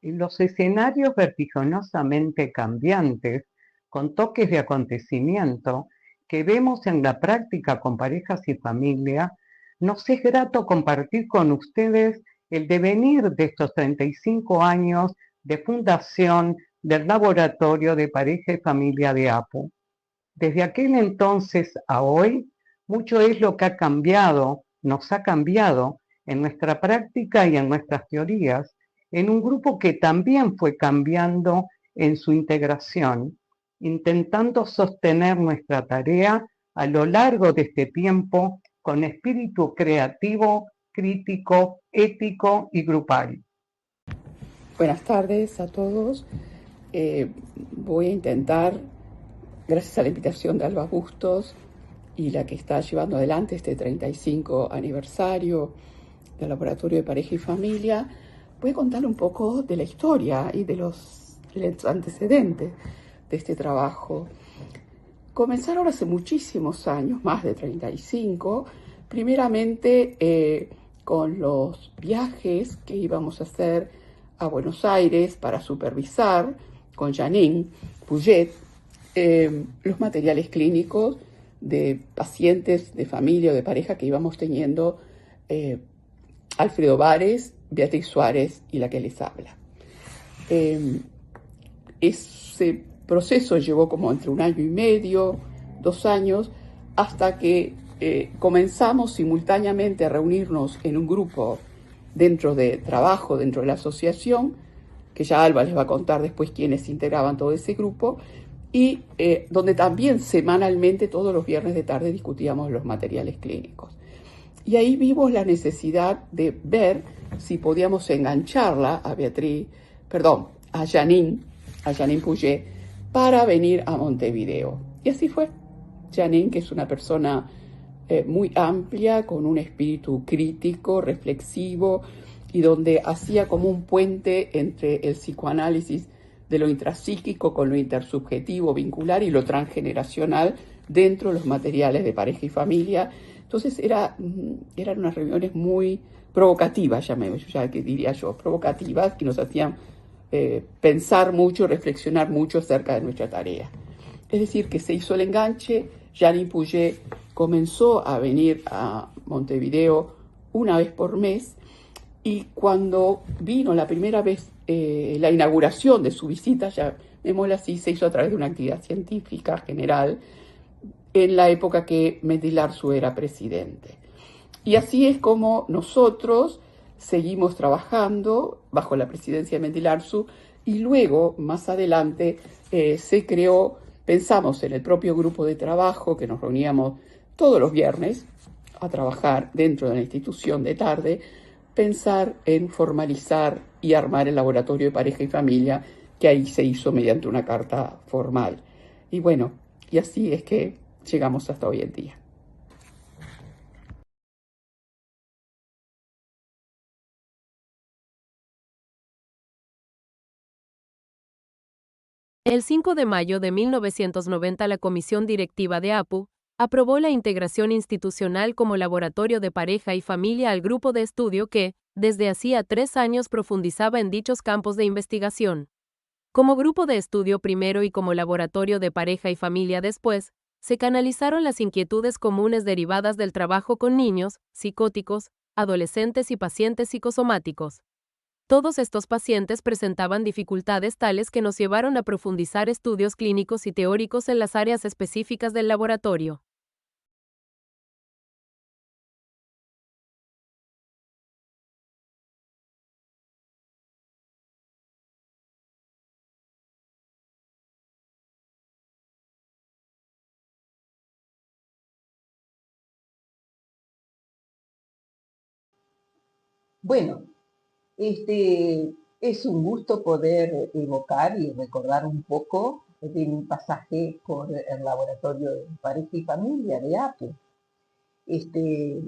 Los escenarios vertiginosamente cambiantes, con toques de acontecimiento que vemos en la práctica con parejas y familia, nos es grato compartir con ustedes el devenir de estos 35 años de fundación del Laboratorio de Pareja y Familia de APU. Desde aquel entonces a hoy, mucho es lo que ha cambiado, nos ha cambiado en nuestra práctica y en nuestras teorías, en un grupo que también fue cambiando en su integración, intentando sostener nuestra tarea a lo largo de este tiempo con espíritu creativo, crítico, ético y grupal. Buenas tardes a todos. Voy a intentar, gracias a la invitación de Alba Bustos y la que está llevando adelante este 35 aniversario del Laboratorio de Pareja y Familia, voy a contar un poco de la historia y de los antecedentes de este trabajo. Comenzaron hace muchísimos años, más de 35, primeramente con los viajes que íbamos a hacer a Buenos Aires para supervisar con Janine Puget los materiales clínicos de pacientes de familia o de pareja que íbamos teniendo, Alfredo Vares, Beatriz Suárez y la que les habla. Ese proceso llevó como entre 1 año y medio, 2 años, hasta que comenzamos simultáneamente a reunirnos en un grupo dentro de trabajo, dentro de la asociación, que ya Alba les va a contar después quiénes integraban todo ese grupo, y donde también semanalmente, todos los viernes de tarde, discutíamos los materiales clínicos. Y ahí vimos la necesidad de ver si podíamos engancharla a Janine Puget, para venir a Montevideo. Y así fue. Janine, que es una persona muy amplia, con un espíritu crítico, reflexivo, y donde hacía como un puente entre el psicoanálisis de lo intrapsíquico con lo intersubjetivo, vincular y lo transgeneracional dentro de los materiales de pareja y familia. Entonces eran unas reuniones muy provocativas, provocativas, que nos hacían pensar mucho, reflexionar mucho acerca de nuestra tarea. Es decir, que se hizo el enganche. Janine Puget comenzó a venir a Montevideo una vez por mes, y cuando vino la primera vez, la inauguración de su visita, llamémosla así, se hizo a través de una actividad científica general en la época que Mendy Larzu era presidente. Y así es como nosotros seguimos trabajando bajo la presidencia de Mendy Larzu, y luego, más adelante, pensamos en el propio grupo de trabajo, que nos reuníamos todos los viernes a trabajar dentro de la institución de tarde, pensar en formalizar y armar el laboratorio de pareja y familia, que ahí se hizo mediante una carta formal. Y bueno, y así es que llegamos hasta hoy en día. El 5 de mayo de 1990, la Comisión Directiva de APU aprobó la integración institucional como laboratorio de pareja y familia al grupo de estudio que, desde hacía 3 años, profundizaba en dichos campos de investigación. Como grupo de estudio primero y como laboratorio de pareja y familia después, se canalizaron las inquietudes comunes derivadas del trabajo con niños, psicóticos, adolescentes y pacientes psicosomáticos. Todos estos pacientes presentaban dificultades tales que nos llevaron a profundizar estudios clínicos y teóricos en las áreas específicas del laboratorio. Bueno, es un gusto poder evocar y recordar un poco de mi pasaje por el laboratorio de pareja y familia de APU. Este,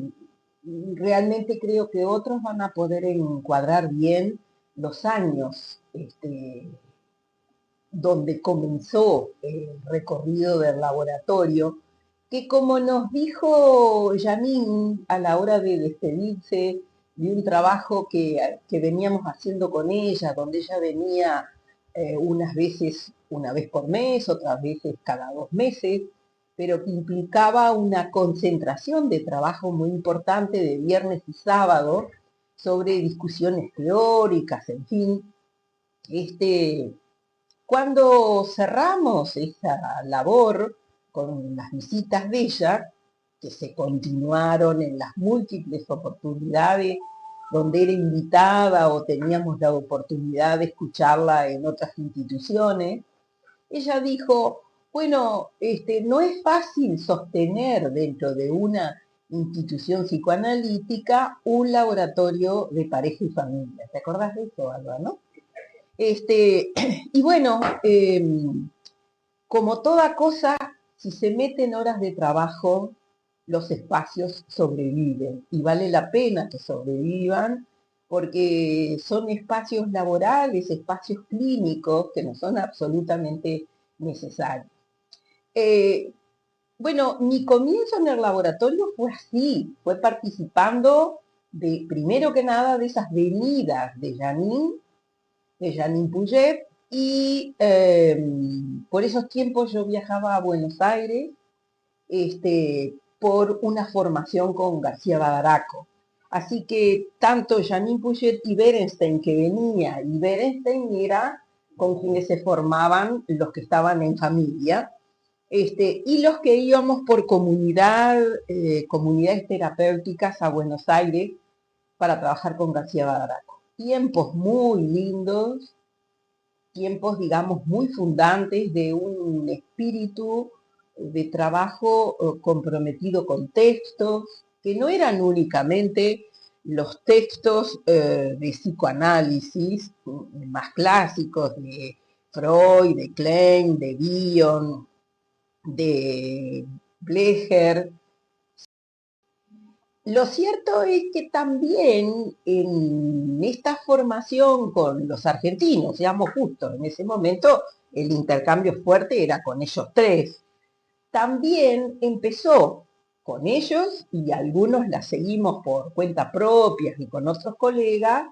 Realmente creo que otros van a poder encuadrar bien los años donde comenzó el recorrido del laboratorio, que como nos dijo Janine a la hora de despedirse de un trabajo que veníamos haciendo con ella, donde ella venía unas veces, una vez por mes, otras veces cada 2 meses, pero que implicaba una concentración de trabajo muy importante de viernes y sábado sobre discusiones teóricas, en fin. Cuando cerramos esa labor con las visitas de ella, que se continuaron en las múltiples oportunidades donde era invitada o teníamos la oportunidad de escucharla en otras instituciones, ella dijo, bueno, no es fácil sostener dentro de una institución psicoanalítica un laboratorio de pareja y familia. ¿Te acordás de eso, Alba, no? Y bueno, como toda cosa, si se meten horas de trabajo, los espacios sobreviven y vale la pena que sobrevivan porque son espacios laborales, espacios clínicos que no son absolutamente necesarios. Bueno, mi comienzo en el laboratorio fue así, fue participando primero que nada, de esas venidas de Janine Puget, y por esos tiempos yo viajaba a Buenos Aires por una formación con García Badaraco. Así que tanto Janine Puget y Berenstein que venía, y Berenstein era con quienes se formaban los que estaban en familia, y los que íbamos por comunidades terapéuticas a Buenos Aires para trabajar con García Badaraco. Tiempos muy lindos, tiempos, digamos, muy fundantes de un espíritu de trabajo comprometido con textos, que no eran únicamente los textos de psicoanálisis más clásicos de Freud, de Klein, de Bion, de Blecher. Lo cierto es que también en esta formación con los argentinos, seamos justos, en ese momento el intercambio fuerte era con ellos tres, también empezó con ellos, y algunos la seguimos por cuenta propia y con otros colegas,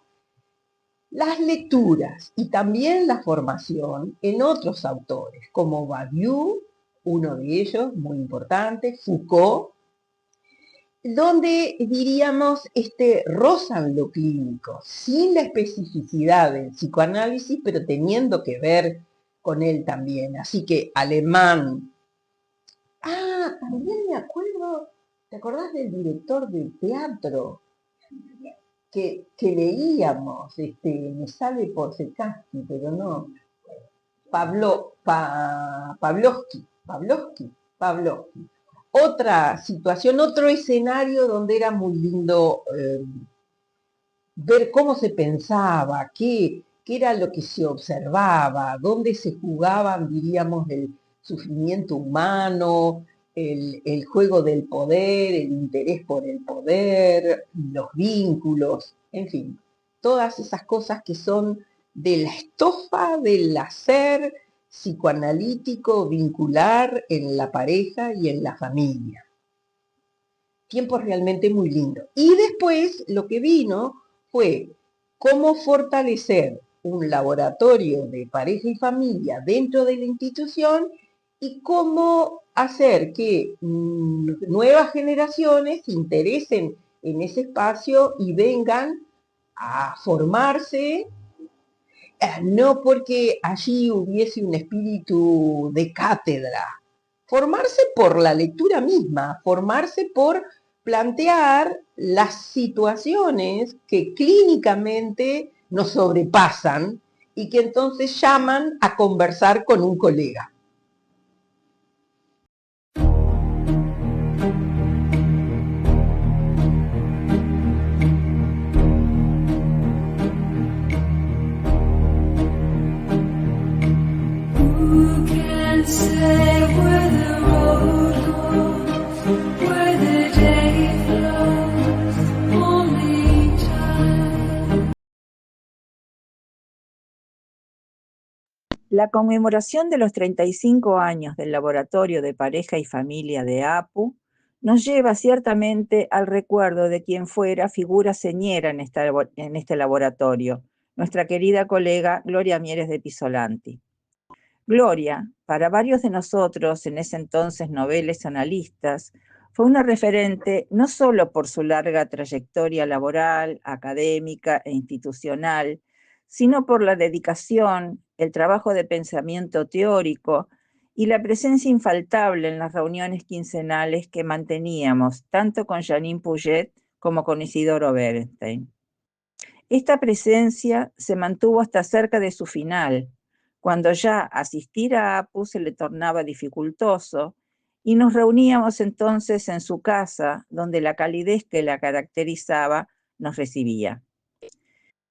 las lecturas y también la formación en otros autores, como Badiou, uno de ellos muy importante, Foucault, donde diríamos rozan lo clínico, sin la especificidad del psicoanálisis, pero teniendo que ver con él también. Así que Alemán. También me acuerdo, ¿te acordás del director del teatro que leíamos? Me sale por Sekansky, pero no. Pavlovsky. Otra situación, otro escenario donde era muy lindo ver cómo se pensaba, qué era lo que se observaba, dónde se jugaban, diríamos, el sufrimiento humano, el juego del poder, el interés por el poder, los vínculos, en fin, todas esas cosas que son de la estofa del hacer psicoanalítico vincular en la pareja y en la familia. Tiempos realmente muy lindos. Y después lo que vino fue cómo fortalecer un laboratorio de pareja y familia dentro de la institución y cómo hacer que nuevas generaciones se interesen en ese espacio y vengan a formarse, no porque allí hubiese un espíritu de cátedra, formarse por la lectura misma, formarse por plantear las situaciones que clínicamente nos sobrepasan y que entonces llaman a conversar con un colega. La conmemoración de los 35 años del Laboratorio de Pareja y Familia de APU nos lleva ciertamente al recuerdo de quien fuera figura señera en este laboratorio, nuestra querida colega Gloria Mieres de Pisolanti. Gloria, para varios de nosotros, en ese entonces noveles analistas, fue una referente no solo por su larga trayectoria laboral, académica e institucional, sino por la dedicación, el trabajo de pensamiento teórico y la presencia infaltable en las reuniones quincenales que manteníamos tanto con Jeanine Pouget como con Isidoro Berenstein. Esta presencia se mantuvo hasta cerca de su final, cuando ya asistir a APU se le tornaba dificultoso, y nos reuníamos entonces en su casa, donde la calidez que la caracterizaba nos recibía.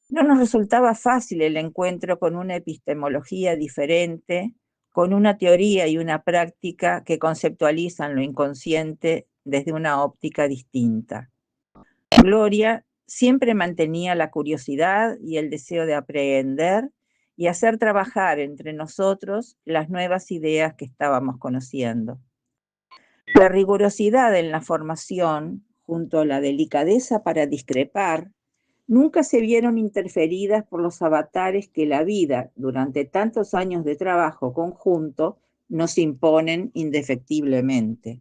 No nos resultaba fácil el encuentro con una epistemología diferente, con una teoría y una práctica que conceptualizan lo inconsciente desde una óptica distinta. Gloria siempre mantenía la curiosidad y el deseo de aprender y hacer trabajar entre nosotros las nuevas ideas que estábamos conociendo. La rigurosidad en la formación, junto a la delicadeza para discrepar, nunca se vieron interferidas por los avatares que la vida, durante tantos años de trabajo conjunto, nos imponen indefectiblemente.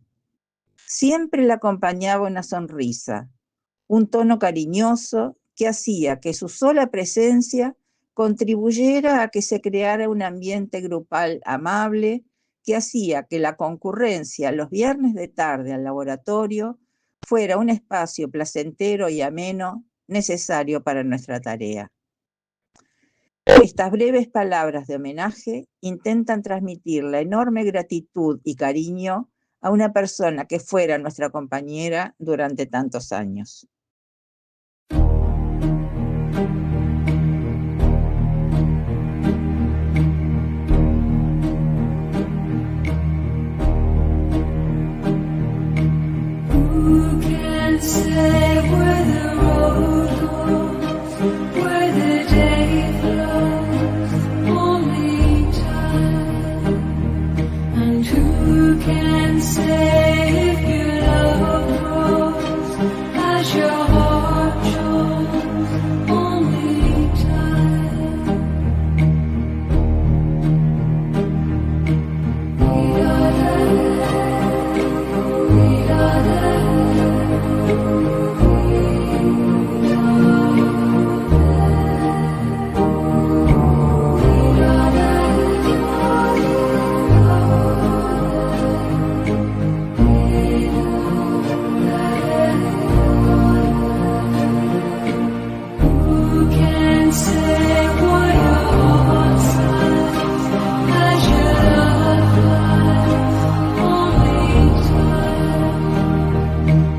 Siempre la acompañaba una sonrisa, un tono cariñoso que hacía que su sola presencia contribuyera a que se creara un ambiente grupal amable, que hacía que la concurrencia los viernes de tarde al laboratorio fuera un espacio placentero y ameno necesario para nuestra tarea. Estas breves palabras de homenaje intentan transmitir la enorme gratitud y cariño a una persona que fuera nuestra compañera durante tantos años. Who can say where the road goes, where the day flows, only time? And who can say if your love grows as your heart shows, only time? Who can say why your heart sighs as your love flies, only time?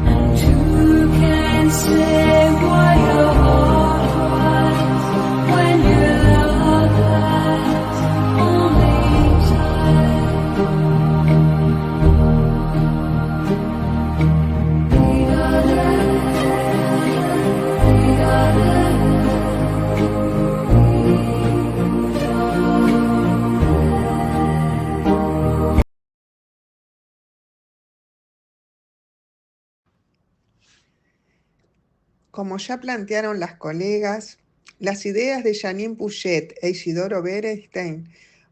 And who can say why your heart cries when your love flies, only time? Como ya plantearon las colegas, las ideas de Jeanine Pouget e Isidoro Berenstein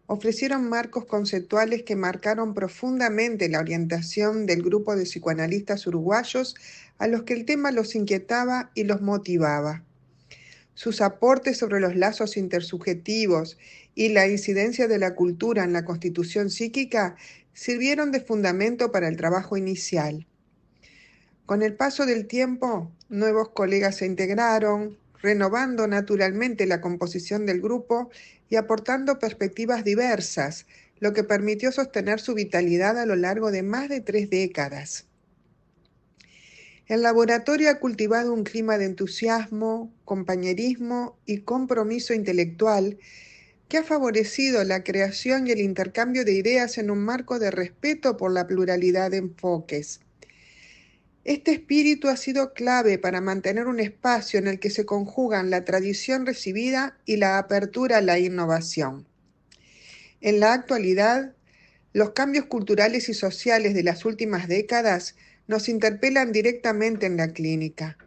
ofrecieron marcos conceptuales que marcaron profundamente la orientación del grupo de psicoanalistas uruguayos a los que el tema los inquietaba y los motivaba. Sus aportes sobre los lazos intersubjetivos y la incidencia de la cultura en la constitución psíquica sirvieron de fundamento para el trabajo inicial. Con el paso del tiempo, nuevos colegas se integraron, renovando naturalmente la composición del grupo y aportando perspectivas diversas, lo que permitió sostener su vitalidad a lo largo de más de 3 décadas. El laboratorio ha cultivado un clima de entusiasmo, compañerismo y compromiso intelectual que ha favorecido la creación y el intercambio de ideas en un marco de respeto por la pluralidad de enfoques. Este espíritu ha sido clave para mantener un espacio en el que se conjugan la tradición recibida y la apertura a la innovación. En la actualidad, los cambios culturales y sociales de las últimas décadas nos interpelan directamente en la clínica.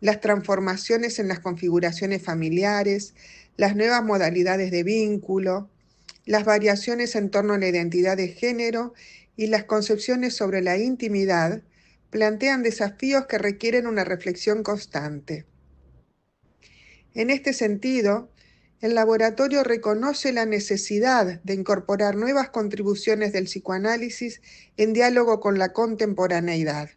Las transformaciones en las configuraciones familiares, las nuevas modalidades de vínculo, las variaciones en torno a la identidad de género y las concepciones sobre la intimidad plantean desafíos que requieren una reflexión constante. En este sentido, el laboratorio reconoce la necesidad de incorporar nuevas contribuciones del psicoanálisis en diálogo con la contemporaneidad.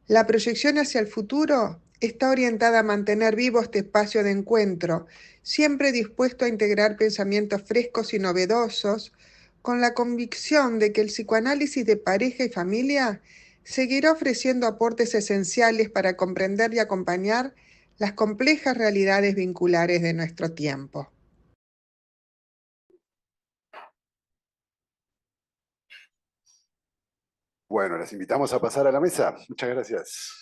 La proyección hacia el futuro está orientada a mantener vivo este espacio de encuentro, siempre dispuesto a integrar pensamientos frescos y novedosos, con la convicción de que el psicoanálisis de pareja y familia seguirá ofreciendo aportes esenciales para comprender y acompañar las complejas realidades vinculares de nuestro tiempo. Bueno, las invitamos a pasar a la mesa. Muchas gracias.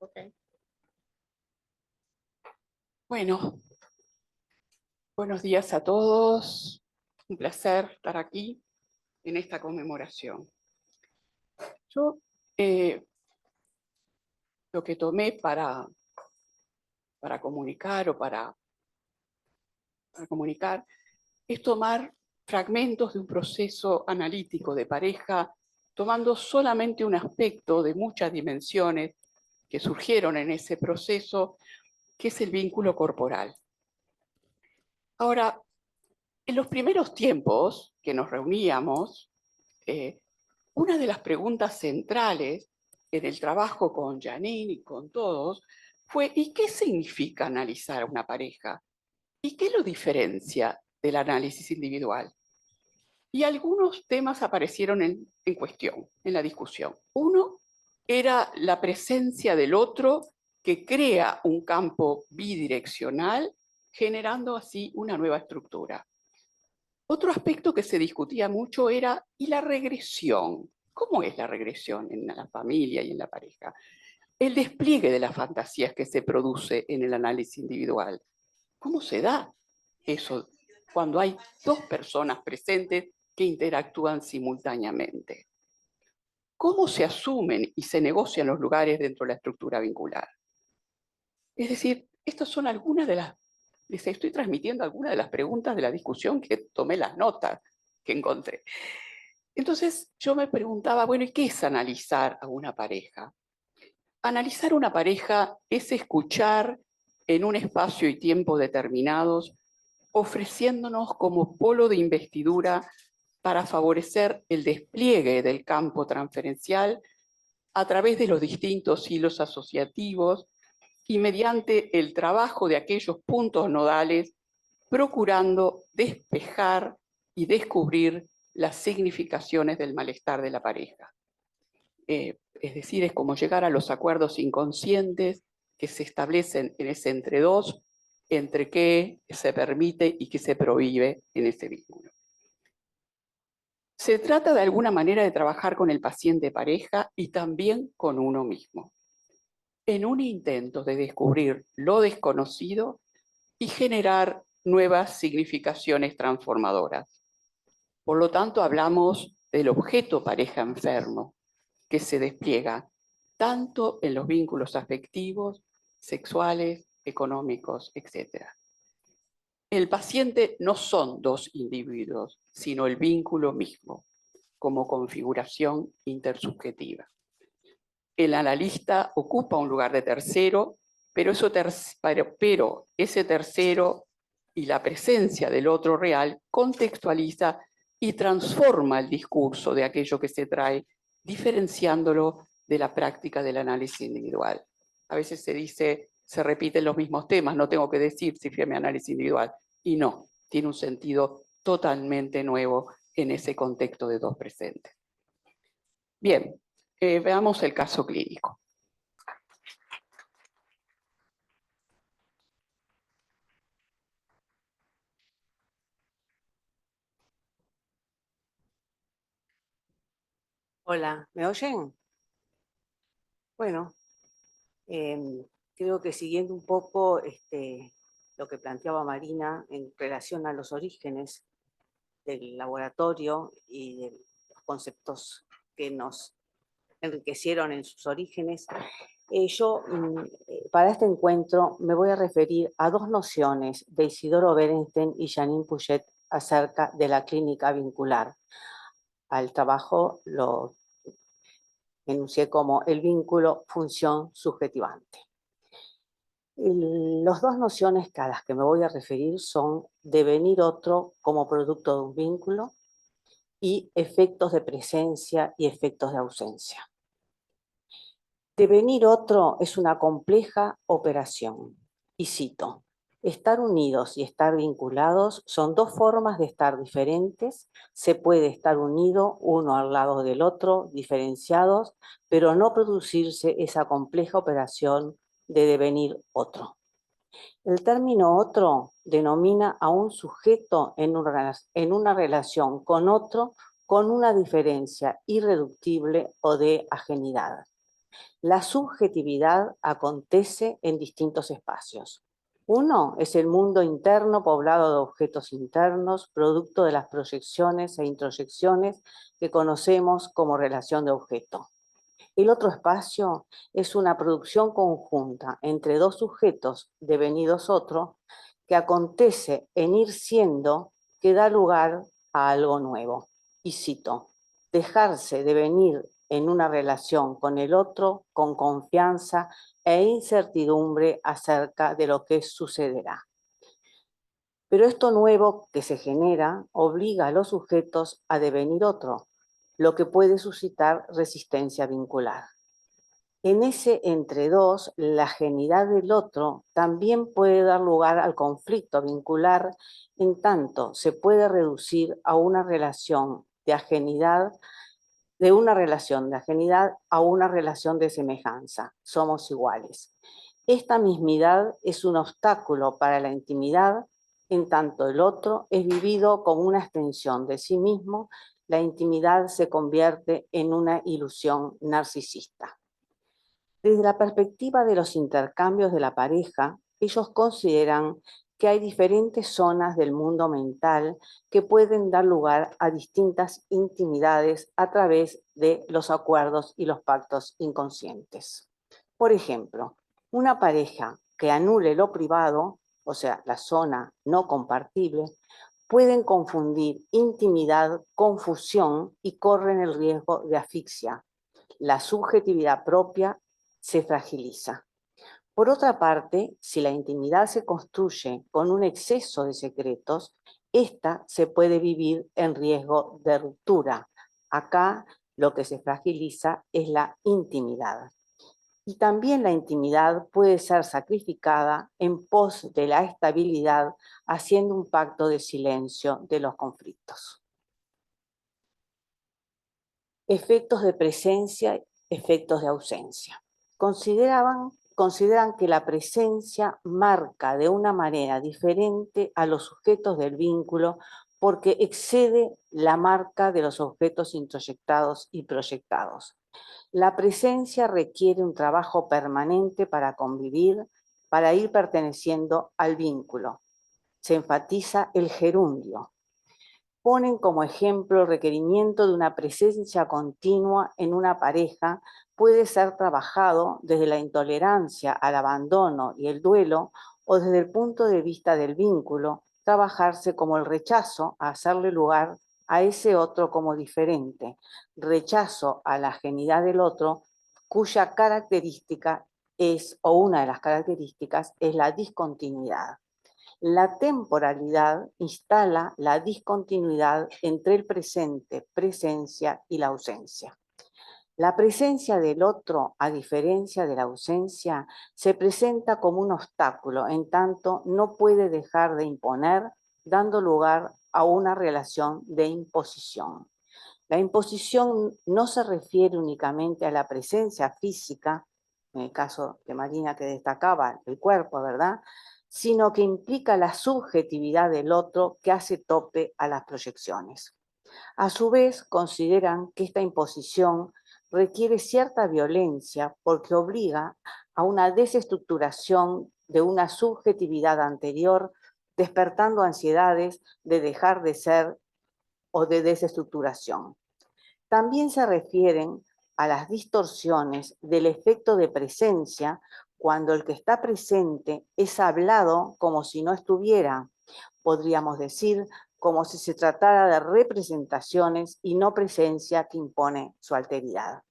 Okay. Bueno, buenos días a todos. Un placer estar aquí en esta conmemoración. Yo lo que tomé para comunicar o para comunicar es tomar fragmentos de un proceso analítico de pareja, tomando solamente un aspecto de muchas dimensiones que surgieron en ese proceso, que es el vínculo corporal. Ahora, en los primeros tiempos que nos reuníamos, una de las preguntas centrales en el trabajo con Janine y con todos fue: ¿y qué significa analizar a una pareja? ¿Y qué lo diferencia del análisis individual? Y algunos temas aparecieron en cuestión, en la discusión. Uno era la presencia del otro, que crea un campo bidireccional, generando así una nueva estructura. Otro aspecto que se discutía mucho era: ¿y la regresión? ¿Cómo es la regresión en la familia y en la pareja? El despliegue de las fantasías que se produce en el análisis individual. ¿Cómo se da eso cuando hay dos personas presentes que interactúan simultáneamente? ¿Cómo se asumen y se negocian los lugares dentro de la estructura vincular? Es decir, estas son algunas de las... Les estoy transmitiendo algunas de las preguntas de la discusión que tomé las notas que encontré. Entonces yo me preguntaba, bueno, ¿y qué es analizar a una pareja? Analizar una pareja es escuchar en un espacio y tiempo determinados, ofreciéndonos como polo de investidura para favorecer el despliegue del campo transferencial a través de los distintos hilos asociativos y mediante el trabajo de aquellos puntos nodales, procurando despejar y descubrir las significaciones del malestar de la pareja. Es decir, es como llegar a los acuerdos inconscientes que se establecen en ese entre dos, entre qué se permite y qué se prohíbe en ese vínculo. Se trata de alguna manera de trabajar con el paciente pareja y también con uno mismo, en un intento de descubrir lo desconocido y generar nuevas significaciones transformadoras. Por lo tanto, hablamos del objeto pareja enfermo, que se despliega tanto en los vínculos afectivos, sexuales, económicos, etc. El paciente no son dos individuos, sino el vínculo mismo, como configuración intersubjetiva. El analista ocupa un lugar de tercero, pero ese tercero y la presencia del otro real contextualiza y transforma el discurso de aquello que se trae, diferenciándolo de la práctica del análisis individual. A veces se dice, se repiten los mismos temas, no tengo que decir si fui a mi análisis individual. Y no, tiene un sentido totalmente nuevo en ese contexto de dos presentes. Bien, veamos el caso clínico. Hola, ¿me oyen? Bueno, creo que siguiendo un poco lo que planteaba Marina en relación a los orígenes del laboratorio y de los conceptos que nos enriquecieron en sus orígenes, para este encuentro me voy a referir a dos nociones de Isidoro Berenstein y Janine Puget acerca de la clínica vincular. Al trabajo lo enuncié como el vínculo función subjetivante. Las dos nociones a las que me voy a referir son devenir otro como producto de un vínculo y efectos de presencia y efectos de ausencia. Devenir otro es una compleja operación. Y cito, estar unidos y estar vinculados son dos formas de estar diferentes. Se puede estar unido uno al lado del otro, diferenciados, pero no producirse esa compleja operación de devenir otro. El término otro denomina a un sujeto en una relación con otro con una diferencia irreductible o de ajenidad. La subjetividad acontece en distintos espacios. Uno es el mundo interno poblado de objetos internos, producto de las proyecciones e introyecciones que conocemos como relación de objeto. El otro espacio es una producción conjunta entre dos sujetos devenidos otro que acontece en ir siendo que da lugar a algo nuevo. Y cito, dejarse devenir en una relación con el otro con confianza e incertidumbre acerca de lo que sucederá. Pero esto nuevo que se genera obliga a los sujetos a devenir otro, lo que puede suscitar resistencia vincular. En ese entre dos, la ajenidad del otro también puede dar lugar al conflicto vincular, en tanto se puede reducir a una relación de ajenidad, de una relación de ajenidad a una relación de semejanza. Somos iguales. Esta mismidad es un obstáculo para la intimidad, en tanto el otro es vivido como una extensión de sí mismo, la intimidad se convierte en una ilusión narcisista. Desde la perspectiva de los intercambios de la pareja, ellos consideran que hay diferentes zonas del mundo mental que pueden dar lugar a distintas intimidades a través de los acuerdos y los pactos inconscientes. Por ejemplo, una pareja que anule lo privado, o sea, la zona no compartible, pueden confundir intimidad con fusión y corren el riesgo de asfixia. La subjetividad propia se fragiliza. Por otra parte, si la intimidad se construye con un exceso de secretos, esta se puede vivir en riesgo de ruptura. Acá lo que se fragiliza es la intimidad. Y también la intimidad puede ser sacrificada en pos de la estabilidad, haciendo un pacto de silencio de los conflictos. Efectos de presencia, efectos de ausencia. Consideran que la presencia marca de una manera diferente a los sujetos del vínculo porque excede la marca de los objetos introyectados y proyectados. La presencia requiere un trabajo permanente para convivir, para ir perteneciendo al vínculo. Se enfatiza el gerundio. Ponen como ejemplo el requerimiento de una presencia continua en una pareja puede ser trabajado desde la intolerancia al abandono y el duelo o desde el punto de vista del vínculo, trabajarse como el rechazo a hacerle lugar a ese otro como diferente, rechazo a la ajenidad del otro, cuya característica es, o una de las características, es la discontinuidad. La temporalidad instala la discontinuidad entre el presente, presencia y la ausencia. La presencia del otro, a diferencia de la ausencia, se presenta como un obstáculo, en tanto no puede dejar de imponer, dando lugar a una relación de imposición. La imposición no se refiere únicamente a la presencia física, en el caso de Marina que destacaba el cuerpo, ¿verdad?, sino que implica la subjetividad del otro que hace tope a las proyecciones. A su vez, consideran que esta imposición requiere cierta violencia porque obliga a una desestructuración de una subjetividad anterior, despertando ansiedades de dejar de ser o de desestructuración. También se refieren a las distorsiones del efecto de presencia cuando el que está presente es hablado como si no estuviera, podríamos decir, como si se tratara de representaciones y no presencia que impone su alteridad.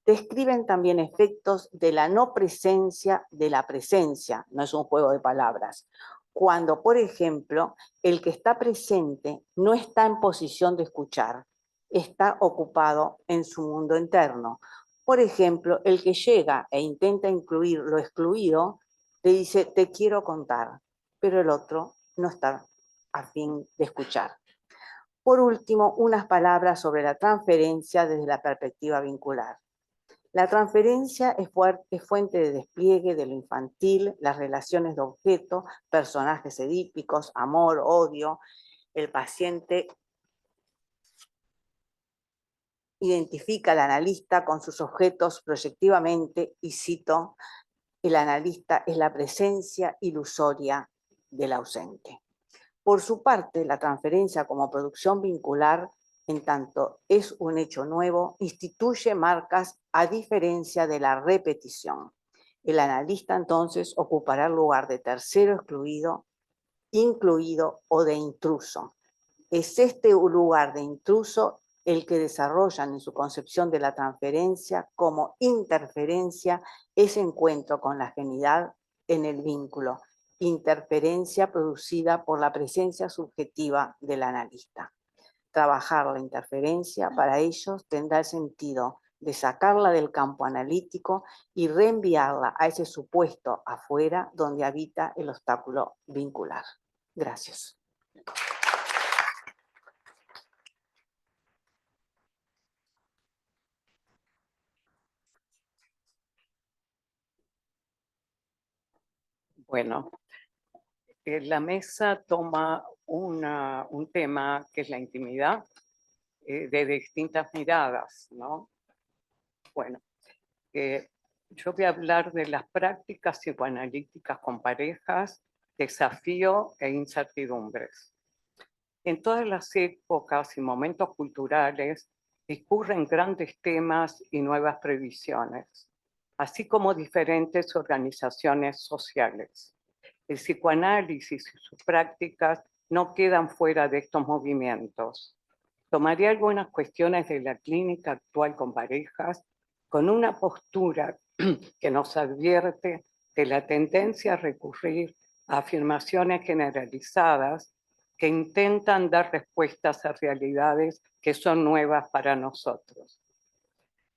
Describen también efectos de la no presencia de la presencia, no es un juego de palabras, cuando, por ejemplo, el que está presente no está en posición de escuchar, está ocupado en su mundo interno. Por ejemplo, el que llega e intenta incluir lo excluido, le dice, te quiero contar, pero el otro no está a fin de escuchar. Por último, unas palabras sobre la transferencia desde la perspectiva vincular. La transferencia es fuente de despliegue de lo infantil, las relaciones de objeto, personajes edípicos, amor, odio. El paciente identifica al analista con sus objetos proyectivamente y cito, el analista es la presencia ilusoria del ausente. Por su parte, la transferencia como producción vincular, en tanto es un hecho nuevo, instituye marcas a diferencia de la repetición. El analista entonces ocupará el lugar de tercero excluido, incluido o de intruso. Es este lugar de intruso el que desarrollan en su concepción de la transferencia como interferencia ese encuentro con la ajenidad en el vínculo, interferencia producida por la presencia subjetiva del analista. Trabajar la interferencia para ellos tendrá el sentido de sacarla del campo analítico y reenviarla a ese supuesto afuera donde habita el obstáculo vincular. Gracias. Bueno, la mesa toma un tema que es la intimidad de distintas miradas, ¿no? Bueno, yo voy a hablar de las prácticas psicoanalíticas con parejas, desafío e incertidumbres. En todas las épocas y momentos culturales discurren grandes temas y nuevas previsiones, así como diferentes organizaciones sociales. El psicoanálisis y sus prácticas no quedan fuera de estos movimientos. Tomaré algunas cuestiones de la clínica actual con parejas con una postura que nos advierte de la tendencia a recurrir a afirmaciones generalizadas que intentan dar respuestas a realidades que son nuevas para nosotros.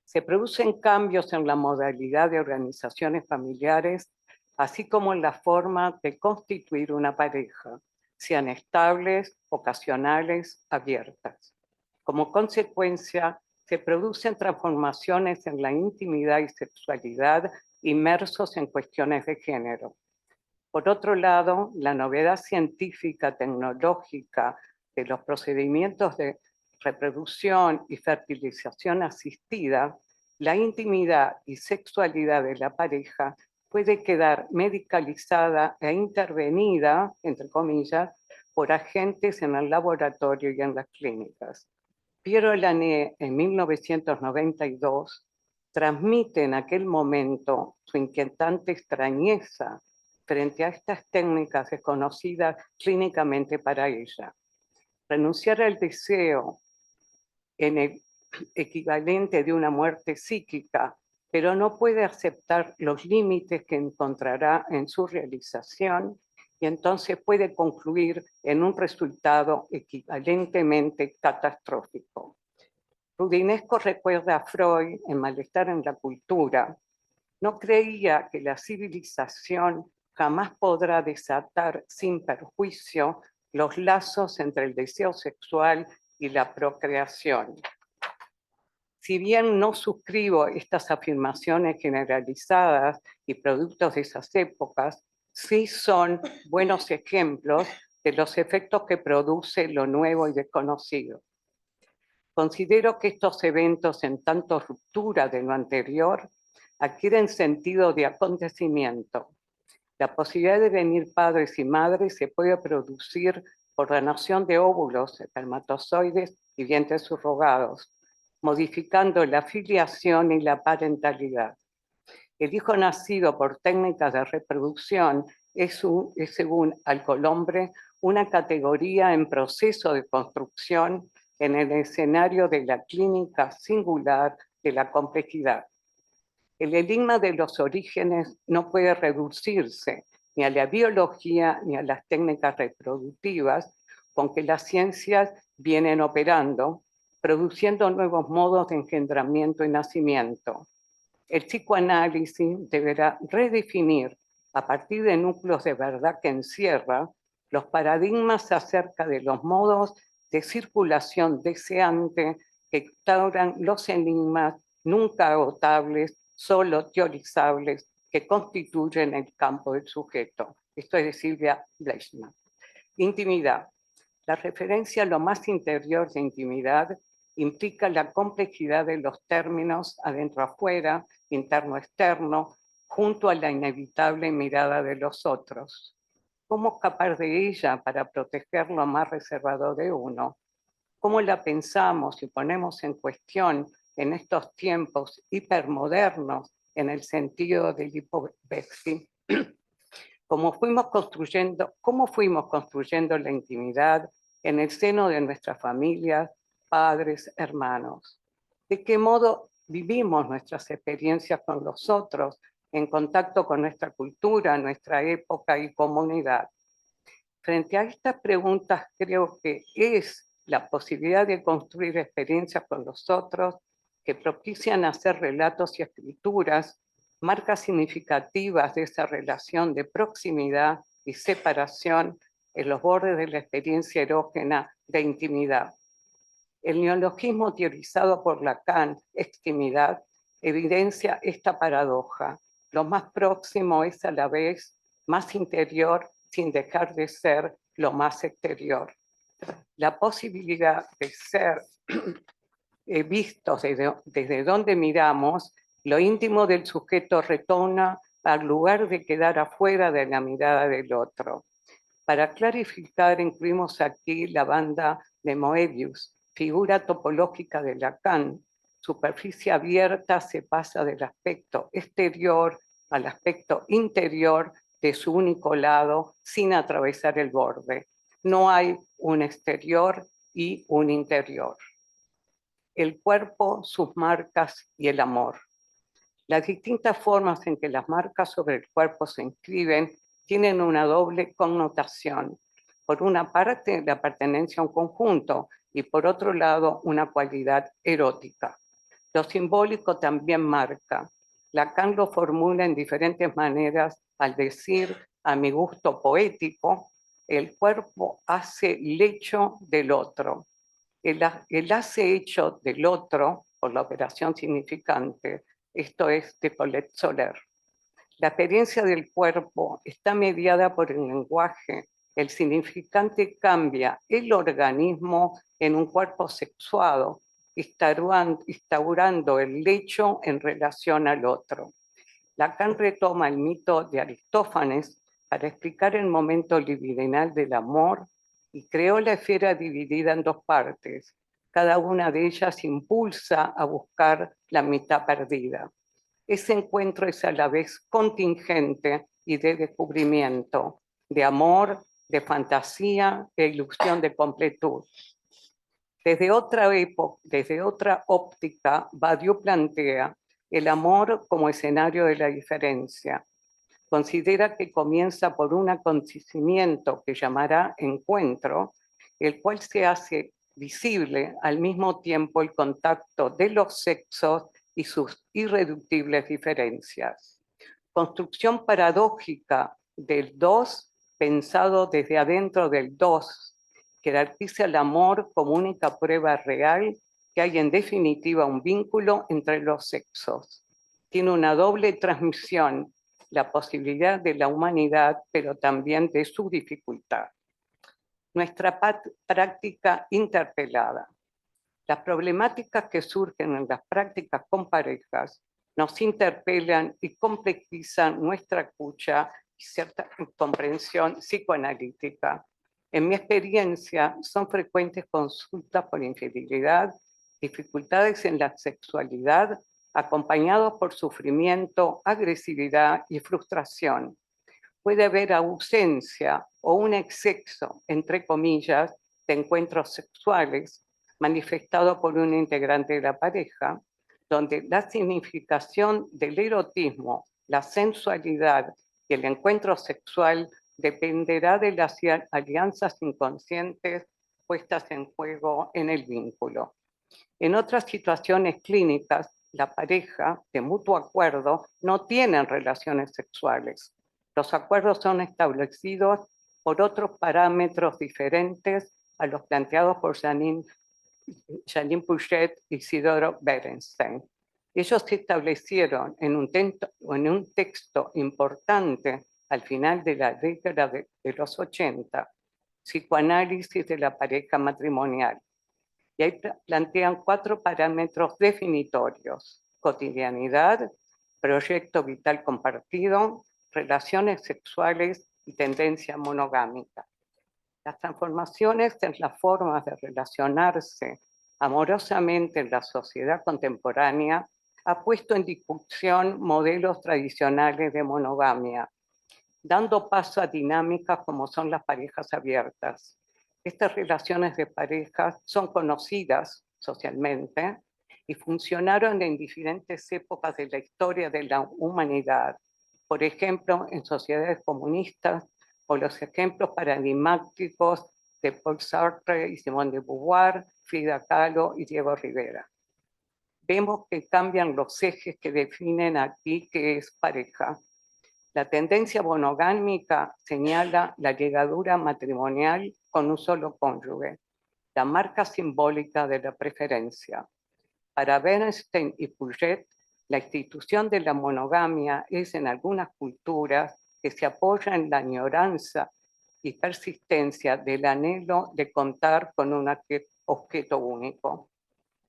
Se producen cambios en la modalidad de organizaciones familiares, así como en la forma de constituir una pareja, sean estables, ocasionales, abiertas. Como consecuencia, se producen transformaciones en la intimidad y sexualidad inmersos en cuestiones de género. Por otro lado, la novedad científica, tecnológica de los procedimientos de reproducción y fertilización asistida, la intimidad y sexualidad de la pareja puede quedar medicalizada e intervenida, entre comillas, por agentes en el laboratorio y en las clínicas. Pierre Lanier, en 1992, transmite en aquel momento su inquietante extrañeza frente a estas técnicas desconocidas clínicamente para ella. Renunciar al deseo en el equivalente de una muerte psíquica, pero no puede aceptar los límites que encontrará en su realización y entonces puede concluir en un resultado equivalentemente catastrófico. Rudinesco recuerda a Freud en Malestar en la cultura. No creía que la civilización jamás podrá desatar sin perjuicio los lazos entre el deseo sexual y la procreación. Si bien no suscribo estas afirmaciones generalizadas y productos de esas épocas, sí son buenos ejemplos de los efectos que produce lo nuevo y desconocido. Considero que estos eventos, en tanto ruptura de lo anterior, adquieren sentido de acontecimiento. La posibilidad de venir padres y madres se puede producir por donación de óvulos, espermatozoides y vientres subrogados, modificando la filiación y la parentalidad. El hijo nacido por técnicas de reproducción es según Alcolombre, una categoría en proceso de construcción en el escenario de la clínica singular de la complejidad. El enigma de los orígenes no puede reducirse ni a la biología ni a las técnicas reproductivas con que las ciencias vienen operando, produciendo nuevos modos de engendramiento y nacimiento. El psicoanálisis deberá redefinir, a partir de núcleos de verdad que encierra, los paradigmas acerca de los modos de circulación deseante que instauran los enigmas nunca agotables, solo teorizables, que constituyen el campo del sujeto. Esto es de Silvia Bleichmann. Intimidad. La referencia a lo más interior de intimidad implica la complejidad de los términos adentro-afuera, interno-externo, junto a la inevitable mirada de los otros. ¿Cómo escapar de ella para proteger lo más reservado de uno? ¿Cómo la pensamos y ponemos en cuestión en estos tiempos hipermodernos en el sentido de Lipovetsky? ¿Cómo fuimos construyendo la intimidad en el seno de nuestras familias, padres, hermanos? ¿De qué modo vivimos nuestras experiencias con los otros, en contacto con nuestra cultura, nuestra época y comunidad? Frente a estas preguntas, creo que es la posibilidad de construir experiencias con los otros que propician hacer relatos y escrituras, marcas significativas de esa relación de proximidad y separación en los bordes de la experiencia erógena de intimidad. El neologismo teorizado por Lacan, extimidad, evidencia esta paradoja. Lo más próximo es a la vez más interior sin dejar de ser lo más exterior. La posibilidad de ser vistos desde donde miramos, lo íntimo del sujeto retorna al lugar de quedar afuera de la mirada del otro. Para clarificar, incluimos aquí la banda de Moebius, figura topológica de Lacan. Superficie abierta se pasa del aspecto exterior al aspecto interior de su único lado sin atravesar el borde. No hay un exterior y un interior. El cuerpo, sus marcas y el amor. Las distintas formas en que las marcas sobre el cuerpo se inscriben tienen una doble connotación. Por una parte, la pertenencia a un conjunto y por otro lado, una cualidad erótica. Lo simbólico también marca. Lacan lo formula en diferentes maneras al decir, a mi gusto poético, el cuerpo hace lecho del otro. El hace hecho del otro, por la operación significante, esto es de Colette Soler. La experiencia del cuerpo está mediada por el lenguaje. El significante cambia el organismo en un cuerpo sexuado, instaurando el lecho en relación al otro. Lacan retoma el mito de Aristófanes para explicar el momento libidinal del amor y creó la esfera dividida en dos partes. Cada una de ellas impulsa a buscar la mitad perdida. Ese encuentro es a la vez contingente y de descubrimiento, de amor, de fantasía e ilusión de completud. Desde otra óptica, Badiou plantea el amor como escenario de la diferencia. Considera que comienza por un acontecimiento que llamará encuentro, el cual se hace visible al mismo tiempo el contacto de los sexos y sus irreductibles diferencias. Construcción paradójica del dos pensado desde adentro del dos, que jerarquiza el amor como única prueba real que hay en definitiva un vínculo entre los sexos. Tiene una doble transmisión, la posibilidad de la humanidad, pero también de su dificultad. Nuestra práctica interpelada. Las problemáticas que surgen en las prácticas con parejas nos interpelan y complejizan nuestra escucha y cierta comprensión psicoanalítica. En mi experiencia, son frecuentes consultas por infidelidad, dificultades en la sexualidad, acompañados por sufrimiento, agresividad y frustración. Puede haber ausencia o un exceso, entre comillas, de encuentros sexuales manifestado por un integrante de la pareja, donde la significación del erotismo, la sensualidad y el encuentro sexual dependerá de las alianzas inconscientes puestas en juego en el vínculo. En otras situaciones clínicas, la pareja, de mutuo acuerdo, no tienen relaciones sexuales. Los acuerdos son establecidos por otros parámetros diferentes a los planteados por Janine Puget y Isidoro Berenstein. Ellos se establecieron en un texto importante al final de la década de los 80, Psicoanálisis de la pareja matrimonial. Y ahí plantean 4 parámetros definitorios: cotidianidad, proyecto vital compartido, relaciones sexuales y tendencia monogámica. Las transformaciones en las formas de relacionarse amorosamente en la sociedad contemporánea ha puesto en discusión modelos tradicionales de monogamia, dando paso a dinámicas como son las parejas abiertas. Estas relaciones de parejas son conocidas socialmente y funcionaron en diferentes épocas de la historia de la humanidad. Por ejemplo, en sociedades comunistas, o los ejemplos paradigmáticos de Paul Sartre y Simone de Beauvoir, Frida Kahlo y Diego Rivera. Vemos que cambian los ejes que definen aquí qué es pareja. La tendencia monogámica señala la ligadura matrimonial con un solo cónyuge, la marca simbólica de la preferencia. Para Bernstein y Puget, la institución de la monogamia es en algunas culturas que se apoya en la añoranza y persistencia del anhelo de contar con un objeto único.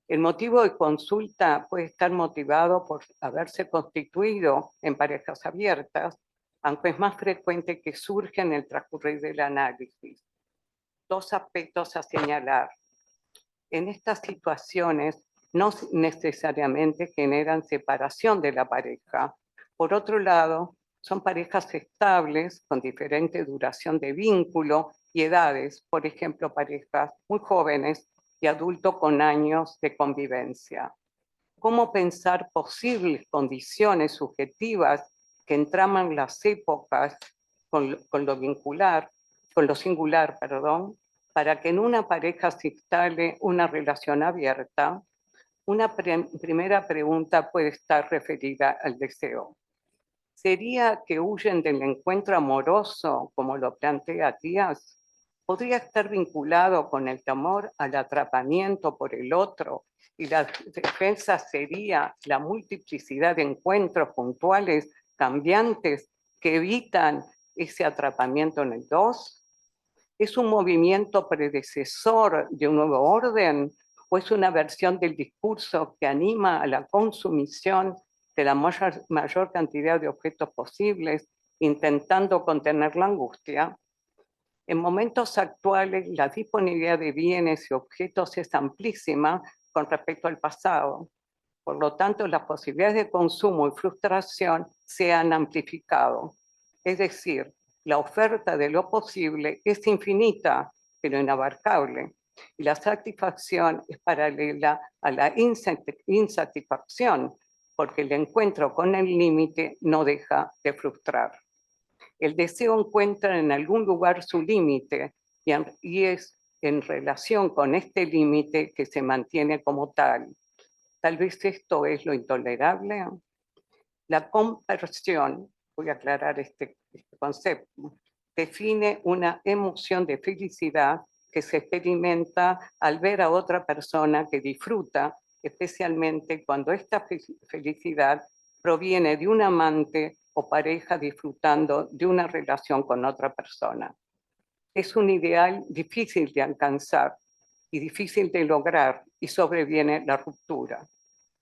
El motivo de consulta puede estar motivado por haberse constituido en parejas abiertas, aunque es más frecuente que surge en el transcurrir del análisis. 2 aspectos a señalar. En estas situaciones no necesariamente generan separación de la pareja. Por otro lado, son parejas estables con diferente duración de vínculo y edades, por ejemplo, parejas muy jóvenes y adultos con años de convivencia. ¿Cómo pensar posibles condiciones subjetivas que entraman las épocas con lo singular, para que en una pareja se instale una relación abierta? Una primera pregunta puede estar referida al deseo. ¿Sería que huyen del encuentro amoroso, como lo plantea Díaz? ¿Podría estar vinculado con el temor al atrapamiento por el otro? Y la defensa sería la multiplicidad de encuentros puntuales, cambiantes, que evitan ese atrapamiento en el dos. ¿Es un movimiento predecesor de un nuevo orden o es una versión del discurso que anima a la consumición de la mayor cantidad de objetos posibles, intentando contener la angustia? En momentos actuales, la disponibilidad de bienes y objetos es amplísima con respecto al pasado. Por lo tanto, las posibilidades de consumo y frustración se han amplificado. Es decir, la oferta de lo posible es infinita, pero inabarcable. Y la satisfacción es paralela a la insatisfacción, porque el encuentro con el límite no deja de frustrar. El deseo encuentra en algún lugar su límite y es en relación con este límite que se mantiene como tal. Tal vez esto es lo intolerable. La conversión, voy a aclarar este concepto, define una emoción de felicidad que se experimenta al ver a otra persona que disfruta, especialmente cuando esta felicidad proviene de un amante o pareja disfrutando de una relación con otra persona. Es un ideal difícil de alcanzar y difícil de lograr y sobreviene la ruptura.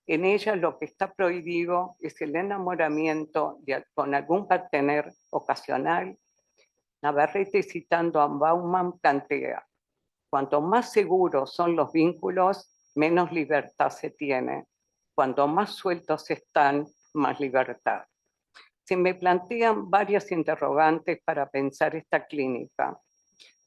En ella lo que está prohibido es el enamoramiento con algún partener ocasional. Navarrete, citando a Bauman, plantea: cuanto más seguros son los vínculos, menos libertad se tiene. Cuanto más sueltos están, más libertad. Se me plantean varias interrogantes para pensar esta clínica.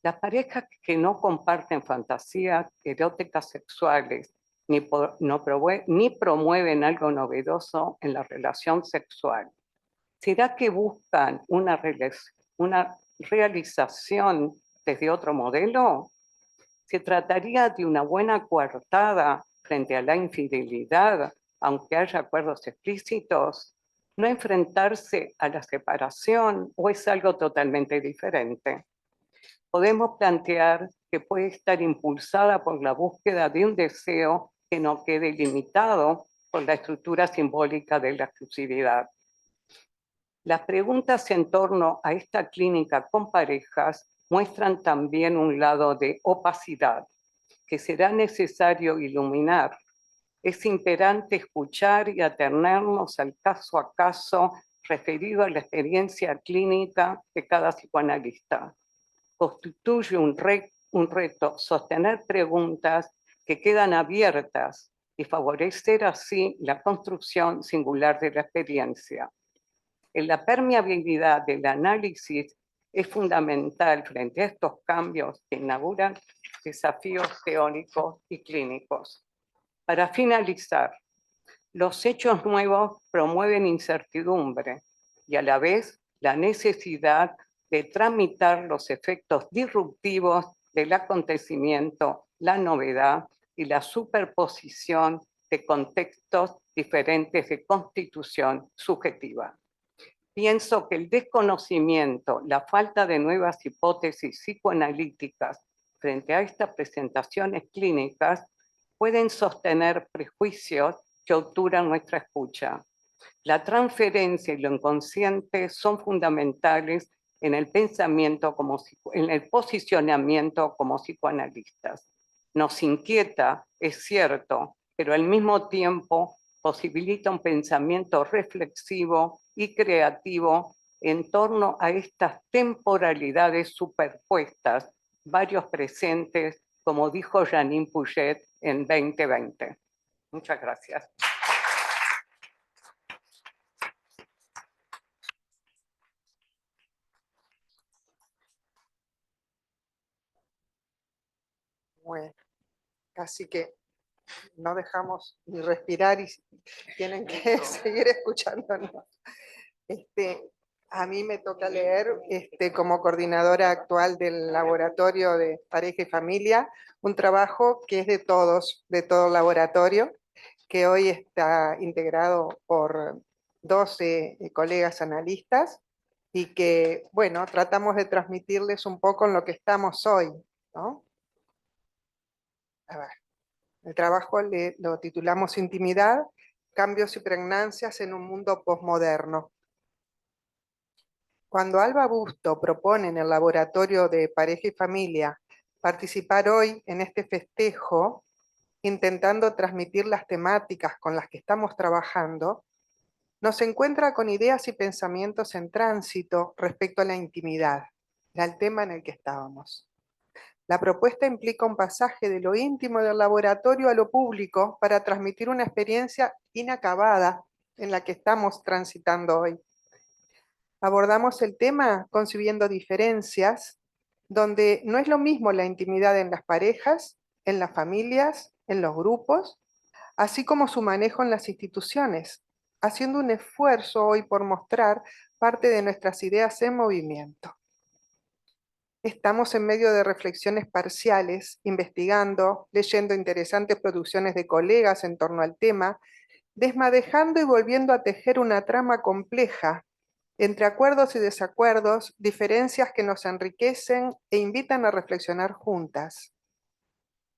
Las parejas que no comparten fantasías eróticas sexuales ni promueven algo novedoso en la relación sexual, ¿será que buscan una realización desde otro modelo? ¿Se trataría de una buena coartada frente a la infidelidad, aunque haya acuerdos explícitos? ¿No enfrentarse a la separación o es algo totalmente diferente? Podemos plantear que puede estar impulsada por la búsqueda de un deseo que no quede limitado por la estructura simbólica de la exclusividad. Las preguntas en torno a esta clínica con parejas muestran también un lado de opacidad que será necesario iluminar. Es imperante escuchar y atenernos al caso a caso referido a la experiencia clínica de cada psicoanalista. Constituye un reto sostener preguntas que quedan abiertas y favorecer así la construcción singular de la experiencia. En la permeabilidad del análisis es fundamental frente a estos cambios que inauguran desafíos teóricos y clínicos. Para finalizar, los hechos nuevos promueven incertidumbre y a la vez la necesidad de tramitar los efectos disruptivos del acontecimiento, la novedad y la superposición de contextos diferentes de constitución subjetiva. Pienso que el desconocimiento, la falta de nuevas hipótesis psicoanalíticas frente a estas presentaciones clínicas pueden sostener prejuicios que obturan nuestra escucha. La transferencia y lo inconsciente son fundamentales en el pensamiento, en el posicionamiento como psicoanalistas. Nos inquieta, es cierto, pero al mismo tiempo posibilita un pensamiento reflexivo y creativo en torno a estas temporalidades superpuestas, varios presentes, como dijo Janine Puget en 2020. Muchas gracias. Bueno, casi que no dejamos ni respirar y tienen que seguir escuchándonos. A mí me toca leer, como coordinadora actual del Laboratorio de Pareja y Familia, un trabajo que es de todos, de todo el laboratorio, que hoy está integrado por 12 colegas analistas y que, bueno, tratamos de transmitirles un poco en lo que estamos hoy, ¿no? A ver, el trabajo lo titulamos Intimidad, cambios y pregnancias en un mundo posmoderno. Cuando Alba Busto propone en el Laboratorio de Pareja y Familia participar hoy en este festejo, intentando transmitir las temáticas con las que estamos trabajando, nos encuentra con ideas y pensamientos en tránsito respecto a la intimidad, era el tema en el que estábamos. La propuesta implica un pasaje de lo íntimo del laboratorio a lo público para transmitir una experiencia inacabada en la que estamos transitando hoy. Abordamos el tema concibiendo diferencias, donde no es lo mismo la intimidad en las parejas, en las familias, en los grupos, así como su manejo en las instituciones, haciendo un esfuerzo hoy por mostrar parte de nuestras ideas en movimiento. Estamos en medio de reflexiones parciales, investigando, leyendo interesantes producciones de colegas en torno al tema, desmadejando y volviendo a tejer una trama compleja entre acuerdos y desacuerdos, diferencias que nos enriquecen e invitan a reflexionar juntas.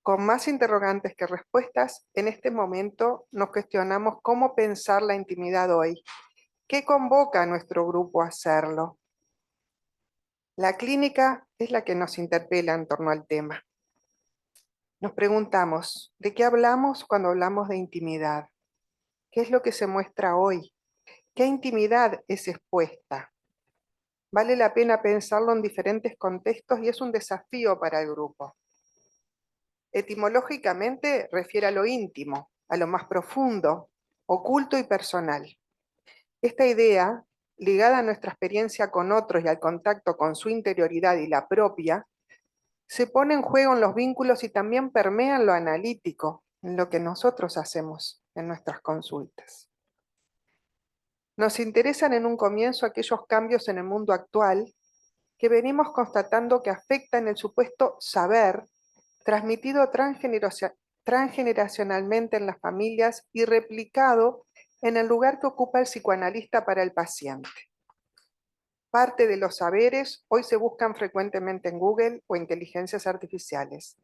Con más interrogantes que respuestas, en este momento nos cuestionamos cómo pensar la intimidad hoy. ¿Qué convoca a nuestro grupo a hacerlo? La clínica es la que nos interpela en torno al tema. Nos preguntamos, ¿de qué hablamos cuando hablamos de intimidad? ¿Qué es lo que se muestra hoy? ¿Qué intimidad es expuesta? Vale la pena pensarlo en diferentes contextos y es un desafío para el grupo. Etimológicamente refiere a lo íntimo, a lo más profundo, oculto y personal. Esta idea, ligada a nuestra experiencia con otros y al contacto con su interioridad y la propia, se pone en juego en los vínculos y también permea en lo analítico, en lo que nosotros hacemos en nuestras consultas. Nos interesan en un comienzo aquellos cambios en el mundo actual que venimos constatando que afectan el supuesto saber transmitido transgeneracionalmente en las familias y replicado en el lugar que ocupa el psicoanalista para el paciente. Parte de los saberes hoy se buscan frecuentemente en Google o inteligencias artificiales,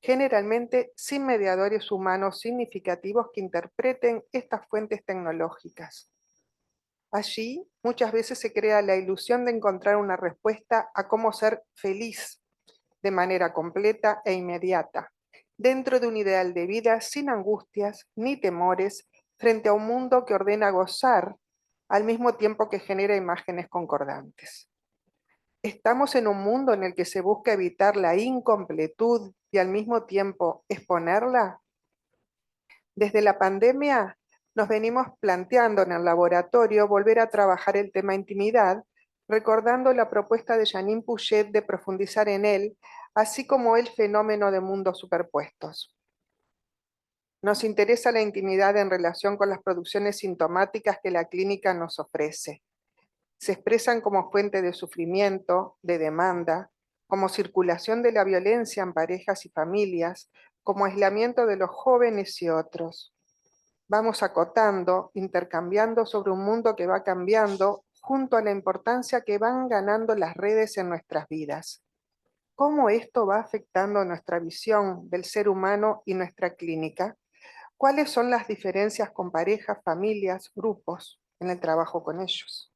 generalmente sin mediadores humanos significativos que interpreten estas fuentes tecnológicas. Allí muchas veces se crea la ilusión de encontrar una respuesta a cómo ser feliz de manera completa e inmediata, dentro de un ideal de vida sin angustias ni temores frente a un mundo que ordena gozar al mismo tiempo que genera imágenes concordantes. Estamos en un mundo en el que se busca evitar la incompletud y al mismo tiempo exponerla. Desde la pandemia nos venimos planteando en el laboratorio volver a trabajar el tema intimidad, recordando la propuesta de Janine Puget de profundizar en él, así como el fenómeno de mundos superpuestos. Nos interesa la intimidad en relación con las producciones sintomáticas que la clínica nos ofrece. Se expresan como fuente de sufrimiento, de demanda, como circulación de la violencia en parejas y familias, como aislamiento de los jóvenes y otros. Vamos acotando, intercambiando sobre un mundo que va cambiando, junto a la importancia que van ganando las redes en nuestras vidas. ¿Cómo esto va afectando nuestra visión del ser humano y nuestra clínica? ¿Cuáles son las diferencias con parejas, familias, grupos en el trabajo con ellos?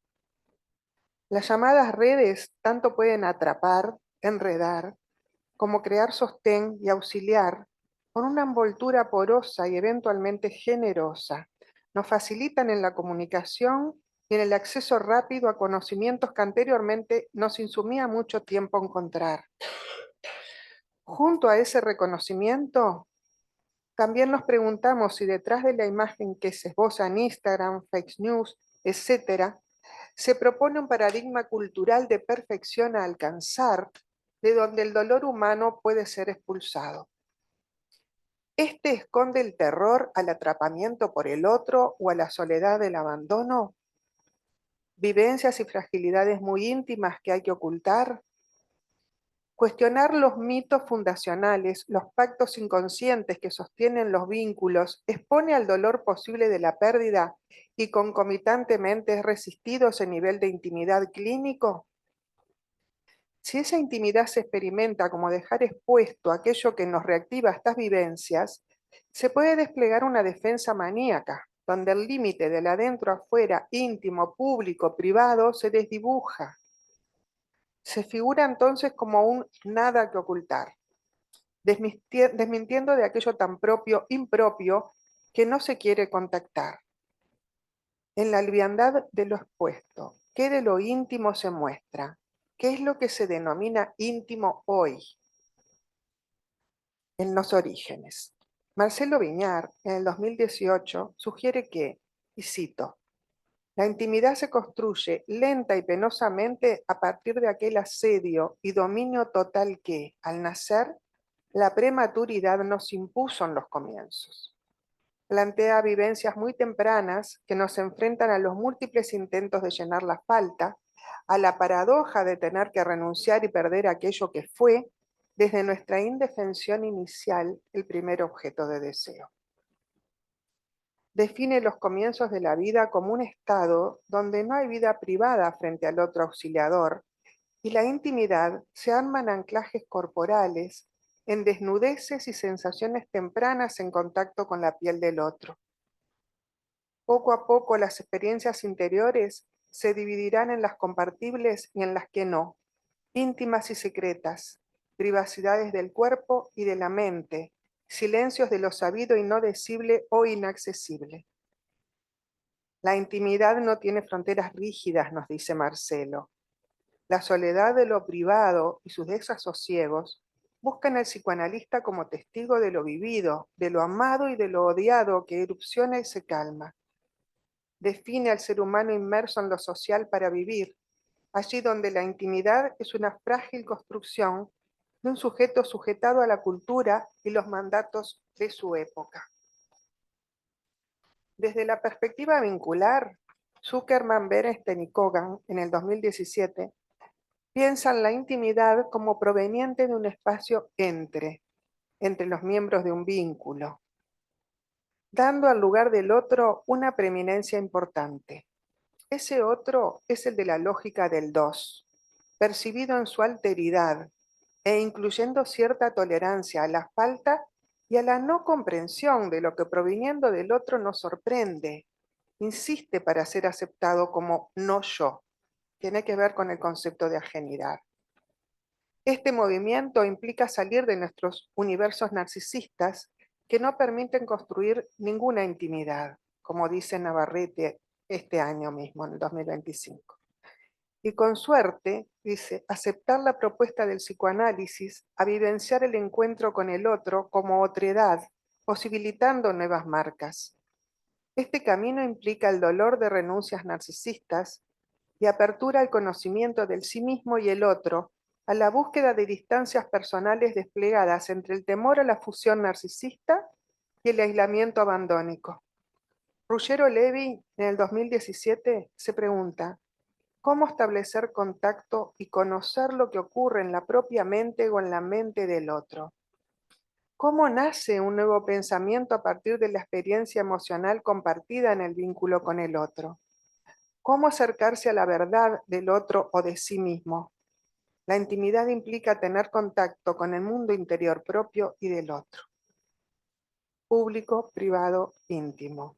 Las llamadas redes tanto pueden atrapar, enredar, como crear sostén y auxiliar con una envoltura porosa y eventualmente generosa. Nos facilitan en la comunicación y en el acceso rápido a conocimientos que anteriormente nos insumía mucho tiempo encontrar. Junto a ese reconocimiento, también nos preguntamos si detrás de la imagen que se esboza en Instagram, fake news, etc., se propone un paradigma cultural de perfección a alcanzar, de donde el dolor humano puede ser expulsado. ¿Este esconde el terror al atrapamiento por el otro o a la soledad del abandono? ¿Vivencias y fragilidades muy íntimas que hay que ocultar? Cuestionar los mitos fundacionales, los pactos inconscientes que sostienen los vínculos, expone al dolor posible de la pérdida y concomitantemente es resistido ese nivel de intimidad clínico. Si esa intimidad se experimenta como dejar expuesto aquello que nos reactiva estas vivencias, se puede desplegar una defensa maníaca, donde el límite del adentro afuera, íntimo, público, privado, se desdibuja. Se figura entonces como un nada que ocultar, desmintiendo de aquello tan propio, impropio, que no se quiere contactar. En la liviandad de lo expuesto, ¿qué de lo íntimo se muestra? ¿Qué es lo que se denomina íntimo hoy? En los orígenes. Marcelo Viñar, en el 2018, sugiere que, y cito, la intimidad se construye lenta y penosamente a partir de aquel asedio y dominio total que, al nacer, la prematuridad nos impuso en los comienzos. Plantea vivencias muy tempranas que nos enfrentan a los múltiples intentos de llenar la falta, a la paradoja de tener que renunciar y perder aquello que fue, desde nuestra indefensión inicial, el primer objeto de deseo. Define los comienzos de la vida como un estado donde no hay vida privada frente al otro auxiliador, y la intimidad se arman anclajes corporales en desnudeces y sensaciones tempranas en contacto con la piel del otro. Poco a poco las experiencias interiores se dividirán en las compartibles y en las que no, íntimas y secretas, privacidades del cuerpo y de la mente, silencios de lo sabido y no decible o inaccesible. La intimidad no tiene fronteras rígidas, nos dice Marcelo. La soledad de lo privado y sus desasosiegos buscan al psicoanalista como testigo de lo vivido, de lo amado y de lo odiado que erupciona y se calma. Define al ser humano inmerso en lo social para vivir, allí donde la intimidad es una frágil construcción de un sujeto sujetado a la cultura y los mandatos de su época. Desde la perspectiva vincular, Zuckerman, Bernstein y Kogan, en el 2017, piensan la intimidad como proveniente de un espacio entre los miembros de un vínculo, dando al lugar del otro una preeminencia importante. Ese otro es el de la lógica del dos, percibido en su alteridad e incluyendo cierta tolerancia a la falta y a la no comprensión de lo que proviniendo del otro nos sorprende, insiste para ser aceptado como no yo. Tiene que ver con el concepto de ajenidad. Este movimiento implica salir de nuestros universos narcisistas que no permiten construir ninguna intimidad, como dice Navarrete este año mismo, en el 2025. Y con suerte, dice, aceptar la propuesta del psicoanálisis a vivenciar el encuentro con el otro como otredad, posibilitando nuevas marcas. Este camino implica el dolor de renuncias narcisistas y apertura al conocimiento del sí mismo y el otro, a la búsqueda de distancias personales desplegadas entre el temor a la fusión narcisista y el aislamiento abandónico. Ruggero Levi, en el 2017, se pregunta, ¿cómo establecer contacto y conocer lo que ocurre en la propia mente o en la mente del otro? ¿Cómo nace un nuevo pensamiento a partir de la experiencia emocional compartida en el vínculo con el otro? ¿Cómo acercarse a la verdad del otro o de sí mismo? La intimidad implica tener contacto con el mundo interior propio y del otro. Público, privado, íntimo.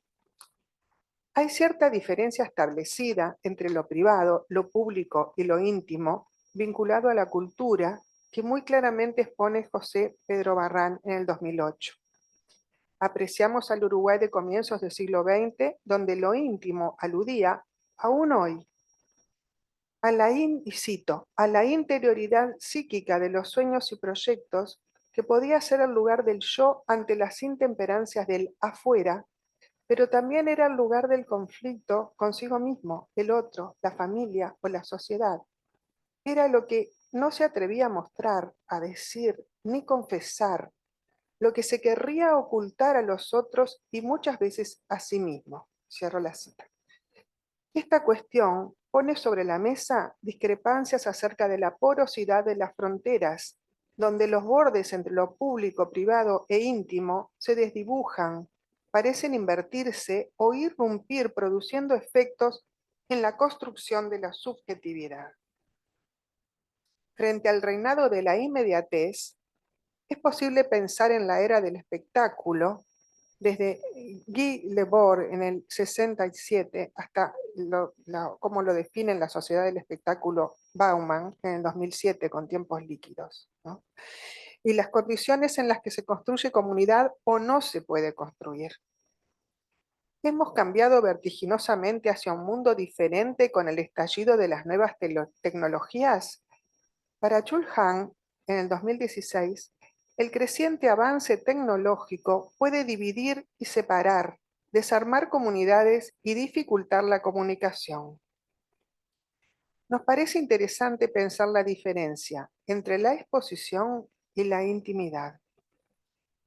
Hay cierta diferencia establecida entre lo privado, lo público y lo íntimo, vinculado a la cultura, que muy claramente expone José Pedro Barrán en el 2008. Apreciamos al Uruguay de comienzos del siglo XX, donde lo íntimo aludía, aún hoy, a la interioridad psíquica de los sueños y proyectos que podía ser el lugar del yo ante las intemperancias del afuera, pero también era el lugar del conflicto consigo mismo, el otro, la familia o la sociedad. Era lo que no se atrevía a mostrar, a decir, ni confesar, lo que se querría ocultar a los otros y muchas veces a sí mismo. Cierro la cita. Esta cuestión pone sobre la mesa discrepancias acerca de la porosidad de las fronteras, donde los bordes entre lo público, privado e íntimo se desdibujan, parecen invertirse o irrumpir produciendo efectos en la construcción de la subjetividad. Frente al reinado de la inmediatez, es posible pensar en la era del espectáculo, desde Guy Debord en el 67 hasta cómo lo define en la Sociedad del Espectáculo Bauman en el 2007 con Tiempos líquidos, ¿no? Y las condiciones en las que se construye comunidad o no se puede construir. Hemos cambiado vertiginosamente hacia un mundo diferente con el estallido de las nuevas tecnologías. Para Chul Han, en el 2016, el creciente avance tecnológico puede dividir y separar, desarmar comunidades y dificultar la comunicación. Nos parece interesante pensar la diferencia entre la exposición y la intimidad.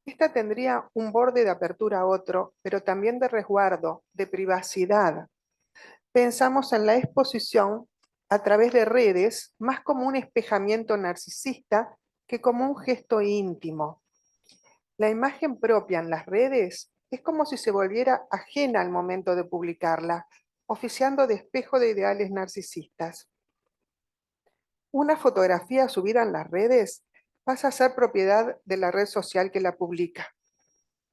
Esta tendría un borde de apertura a otro, pero también de resguardo, de privacidad. Pensamos en la exposición a través de redes más como un espejamiento narcisista que como un gesto íntimo. La imagen propia en las redes es como si se volviera ajena al momento de publicarla, oficiando de espejo de ideales narcisistas. Una fotografía subida en las redes pasa a ser propiedad de la red social que la publica.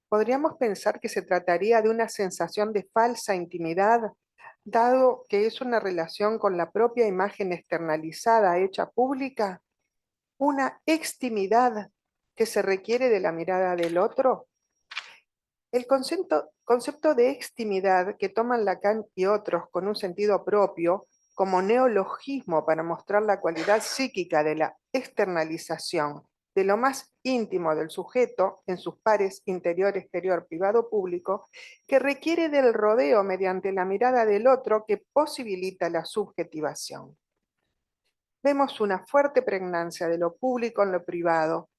Podríamos pensar que se trataría de una sensación de falsa intimidad, dado que es una relación con la propia imagen externalizada hecha pública, una extimidad que se requiere de la mirada del otro? El concepto de extimidad que toman Lacan y otros con un sentido propio como neologismo para mostrar la cualidad psíquica de la externalización de lo más íntimo del sujeto en sus pares interior, exterior, privado, público, que requiere del rodeo mediante la mirada del otro que posibilita la subjetivación. Vemos una fuerte pregnancia de lo público en lo privado,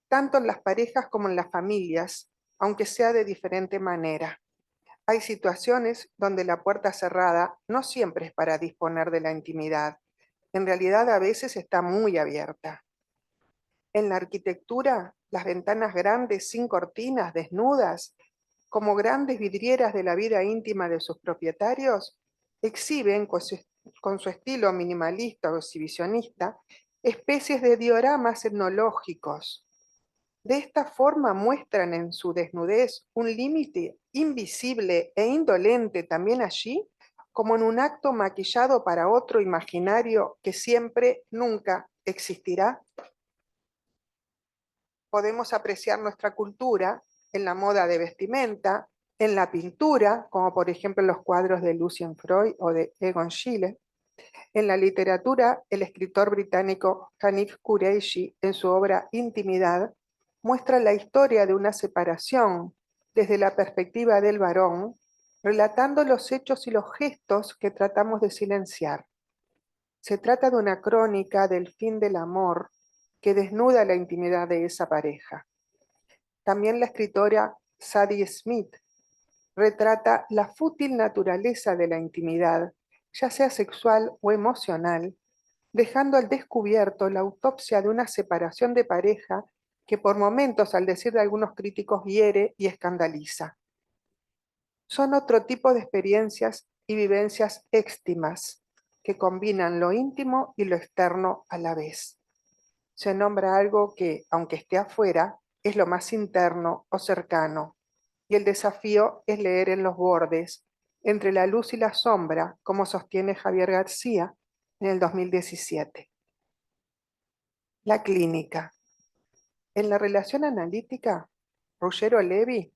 tanto en las parejas como en las familias, aunque sea de diferente manera. Hay situaciones donde la puerta cerrada no siempre es para disponer de la intimidad. En realidad a veces está muy abierta. En la arquitectura, las ventanas grandes sin cortinas, desnudas, como grandes vidrieras de la vida íntima de sus propietarios, exhiben con su estilo minimalista o exhibicionista especies de dioramas etnológicos. De esta forma muestran en su desnudez un límite invisible e indolente también allí, como en un acto maquillado para otro imaginario que siempre, nunca existirá. Podemos apreciar nuestra cultura en la moda de vestimenta, en la pintura, como por ejemplo en los cuadros de Lucian Freud o de Egon Schiele. En la literatura, el escritor británico Hanif Kureishi, en su obra Intimidad, muestra la historia de una separación desde la perspectiva del varón, relatando los hechos y los gestos que tratamos de silenciar. Se trata de una crónica del fin del amor que desnuda la intimidad de esa pareja. También la escritora Sadie Smith retrata la fútil naturaleza de la intimidad, ya sea sexual o emocional, dejando al descubierto la autopsia de una separación de pareja que por momentos, al decir de algunos críticos, hiere y escandaliza. Son otro tipo de experiencias y vivencias éxtimas que combinan lo íntimo y lo externo a la vez. Se nombra algo que, aunque esté afuera, es lo más interno o cercano, y el desafío es leer en los bordes, entre la luz y la sombra, como sostiene Javier García en el 2017. La clínica. En la relación analítica, Ruggero Levi,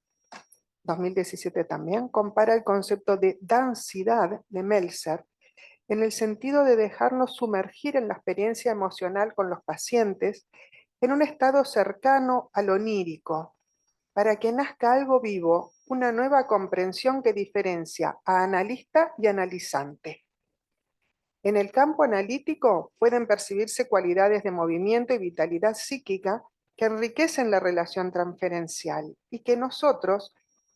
2017 también, compara el concepto de densidad de Meltzer en el sentido de dejarnos sumergir en la experiencia emocional con los pacientes en un estado cercano al onírico, para que nazca algo vivo, una nueva comprensión que diferencia a analista y analizante. En el campo analítico pueden percibirse cualidades de movimiento y vitalidad psíquica que enriquecen la relación transferencial y que nosotros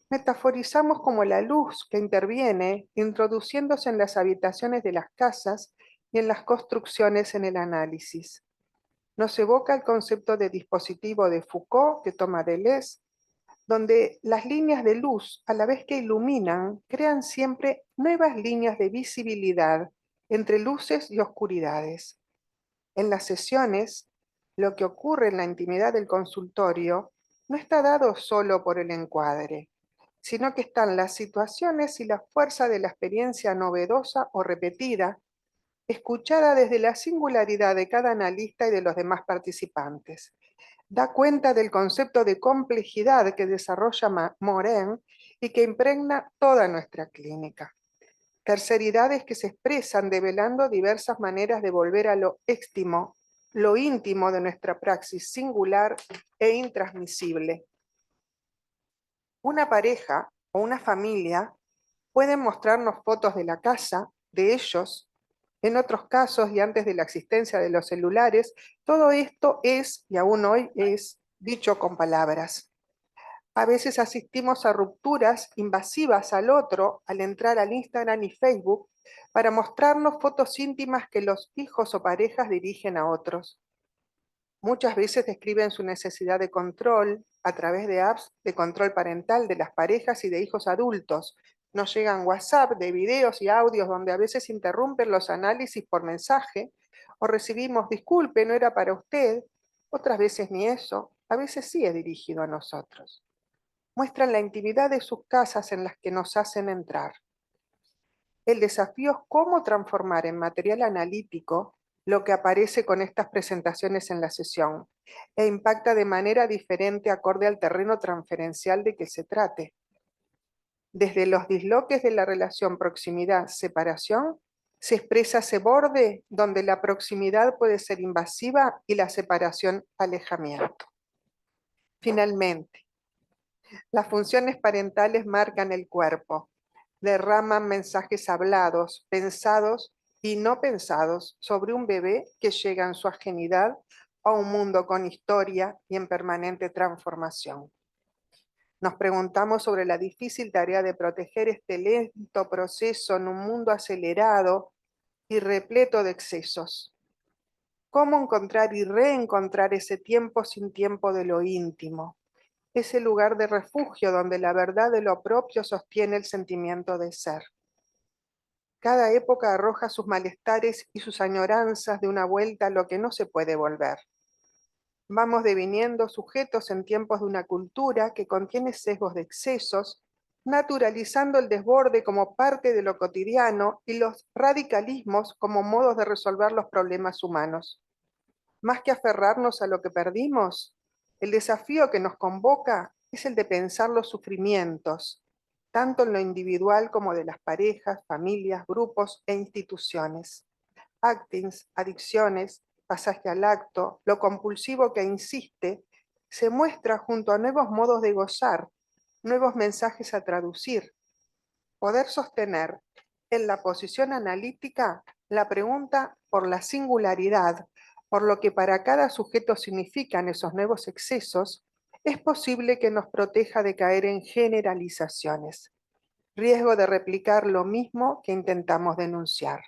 metaforizamos como la luz que interviene introduciéndose en las habitaciones de las casas y en las construcciones en el análisis. Nos evoca el concepto de dispositivo de Foucault que toma Deleuze, donde las líneas de luz, a la vez que iluminan, crean siempre nuevas líneas de visibilidad entre luces y oscuridades. En las sesiones, lo que ocurre en la intimidad del consultorio no está dado solo por el encuadre, sino que están las situaciones y la fuerza de la experiencia novedosa o repetida, escuchada desde la singularidad de cada analista y de los demás participantes. Da cuenta del concepto de complejidad que desarrolla Morin y que impregna toda nuestra clínica. Terceridades que se expresan develando diversas maneras de volver a lo íntimo de nuestra praxis singular e intransmisible. Una pareja o una familia pueden mostrarnos fotos de la casa, de ellos. En otros casos, y antes de la existencia de los celulares, todo esto es, y aún hoy es, dicho con palabras. A veces asistimos a rupturas invasivas al otro al entrar al Instagram y Facebook para mostrarnos fotos íntimas que los hijos o parejas dirigen a otros. Muchas veces describen su necesidad de control a través de apps de control parental de las parejas y de hijos adultos. Nos llegan WhatsApp de videos y audios donde a veces interrumpen los análisis por mensaje o recibimos disculpe, no era para usted, otras veces ni eso, a veces sí es dirigido a nosotros. Muestran la intimidad de sus casas en las que nos hacen entrar. El desafío es cómo transformar en material analítico lo que aparece con estas presentaciones en la sesión, e impacta de manera diferente acorde al terreno transferencial de que se trate. Desde los disloques de la relación proximidad-separación, se expresa ese borde donde la proximidad puede ser invasiva y la separación alejamiento. Finalmente, las funciones parentales marcan el cuerpo, derraman mensajes hablados, pensados y no pensados sobre un bebé que llega en su ajenidad a un mundo con historia y en permanente transformación. Nos preguntamos sobre la difícil tarea de proteger este lento proceso en un mundo acelerado y repleto de excesos. ¿Cómo encontrar y reencontrar ese tiempo sin tiempo de lo íntimo? Ese lugar de refugio donde la verdad de lo propio sostiene el sentimiento de ser. Cada época arroja sus malestares y sus añoranzas de una vuelta a lo que no se puede volver. Vamos deviniendo sujetos en tiempos de una cultura que contiene sesgos de excesos, naturalizando el desborde como parte de lo cotidiano y los radicalismos como modos de resolver los problemas humanos. Más que aferrarnos a lo que perdimos, el desafío que nos convoca es el de pensar los sufrimientos, tanto en lo individual como de las parejas, familias, grupos e instituciones. Actings, adicciones, pasaje al acto, lo compulsivo que insiste, se muestra junto a nuevos modos de gozar, nuevos mensajes a traducir. Poder sostener en la posición analítica la pregunta por la singularidad, por lo que para cada sujeto significan esos nuevos excesos, es posible que nos proteja de caer en generalizaciones, riesgo de replicar lo mismo que intentamos denunciar.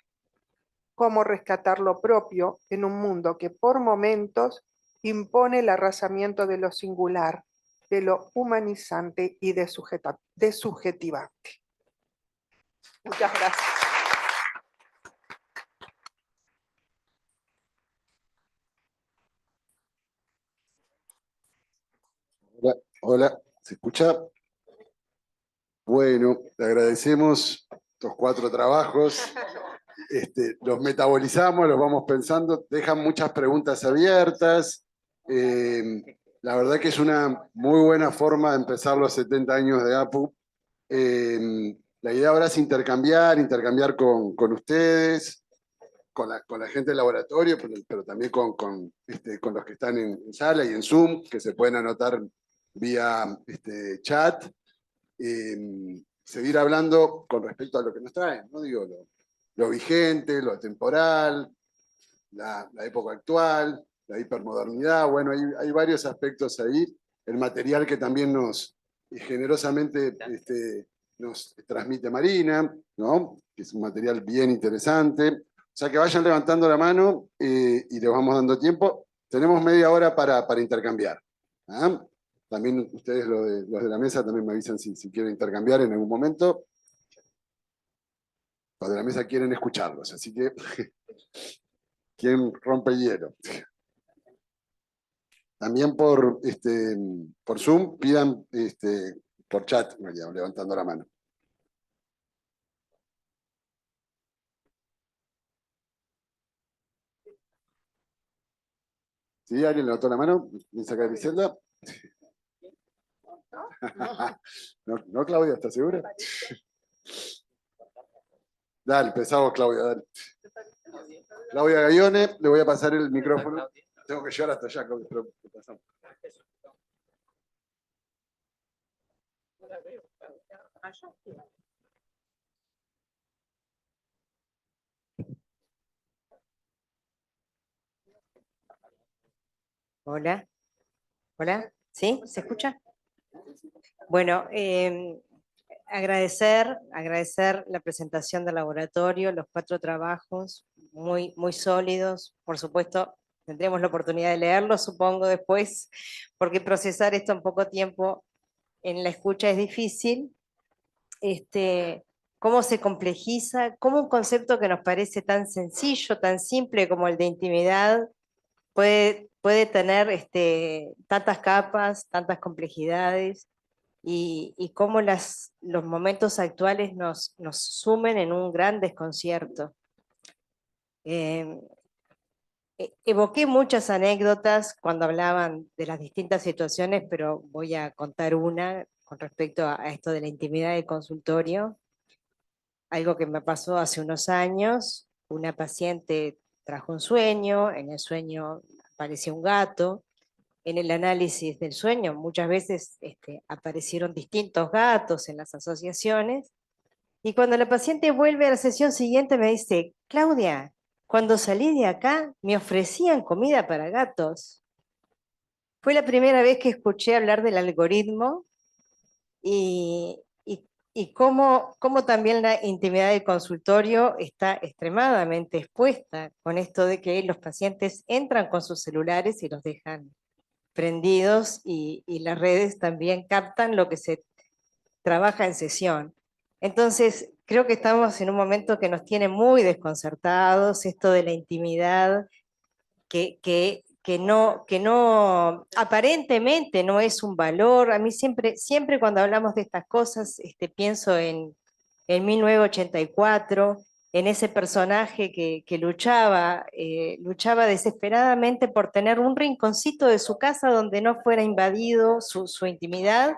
Cómo rescatar lo propio en un mundo que por momentos impone el arrasamiento de lo singular, de lo humanizante y desubjetivante. Muchas gracias. Hola, hola, ¿se escucha? Bueno, le agradecemos estos 4 trabajos. Los metabolizamos, los vamos pensando, dejan muchas preguntas abiertas. La verdad que es una muy buena forma de empezar los 70 años de APU. La idea ahora es intercambiar con ustedes, con la gente del laboratorio, pero también con los que están en sala y en Zoom, que se pueden anotar vía chat. Seguir hablando con respecto a lo que nos traen, ¿no? Digo, lo vigente, lo temporal, la época actual, la hipermodernidad. Bueno, hay varios aspectos ahí. El material que también generosamente nos transmite Marina, ¿no? Que es un material bien interesante. O sea, que vayan levantando la mano y les vamos dando tiempo. Tenemos media hora para intercambiar. ¿Ah? También ustedes, los de la mesa, también me avisan si quieren intercambiar en algún momento. Los de la mesa quieren escucharlos, así que ¿quién rompe el hielo? También por Zoom pidan por chat, María, levantando la mano. ¿Sí? ¿Alguien levantó la mano? ¿Me saca Griselda? No, Claudia, ¿estás segura? Dale, empezamos, Claudia, dale. Claudia Gallone, le voy a pasar el micrófono. Tengo que llegar hasta allá, Claudia, pero pasamos. Hola, hola, ¿sí? ¿Se escucha? Bueno, agradecer la presentación del laboratorio, los 4 trabajos muy, muy sólidos. Por supuesto, tendremos la oportunidad de leerlos, supongo, después, porque procesar esto en poco tiempo en la escucha es difícil. Cómo se complejiza, cómo un concepto que nos parece tan sencillo, tan simple como el de intimidad, puede tener tantas capas, tantas complejidades, y cómo los momentos actuales nos sumen en un gran desconcierto. evoqué muchas anécdotas cuando hablaban de las distintas situaciones, pero voy a contar una con respecto a esto de la intimidad del consultorio. Algo que me pasó hace unos años, una paciente trajo un sueño, en el sueño apareció un gato, en el análisis del sueño muchas veces aparecieron distintos gatos en las asociaciones, y cuando la paciente vuelve a la sesión siguiente me dice, Claudia, cuando salí de acá me ofrecían comida para gatos. Fue la primera vez que escuché hablar del algoritmo y cómo también la intimidad del consultorio está extremadamente expuesta con esto de que los pacientes entran con sus celulares y los dejan prendidos y las redes también captan lo que se trabaja en sesión. Entonces, creo que estamos en un momento que nos tiene muy desconcertados, esto de la intimidad, que no, aparentemente no es un valor. A mí siempre cuando hablamos de estas cosas, pienso en 1984, en ese personaje que luchaba desesperadamente por tener un rinconcito de su casa donde no fuera invadido su intimidad,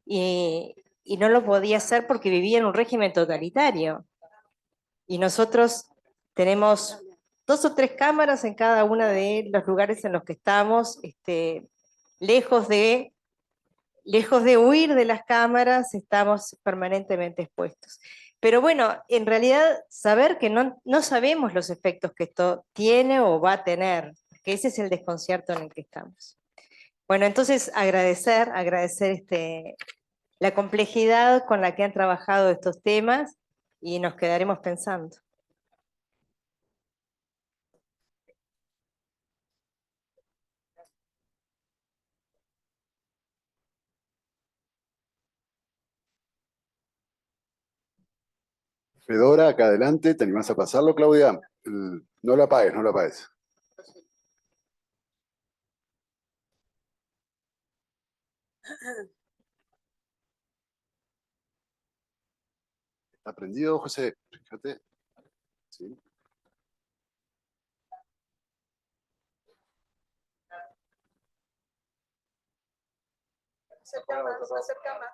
y, y no lo podía hacer porque vivía en un régimen totalitario. Y nosotros tenemos 2 o 3 cámaras en cada uno de los lugares en los que estamos, lejos de, lejos de huir de las cámaras, estamos permanentemente expuestos. Pero bueno, en realidad saber que no sabemos los efectos que esto tiene o va a tener, que ese es el desconcierto en el que estamos. Bueno, entonces agradecer la complejidad con la que han trabajado estos temas y nos quedaremos pensando. Fedora, acá adelante, ¿te animás a pasarlo, Claudia? No lo apagues, no lo apagues. ¿Está prendido, José? Fíjate. Sí. Acerca más, acerca más.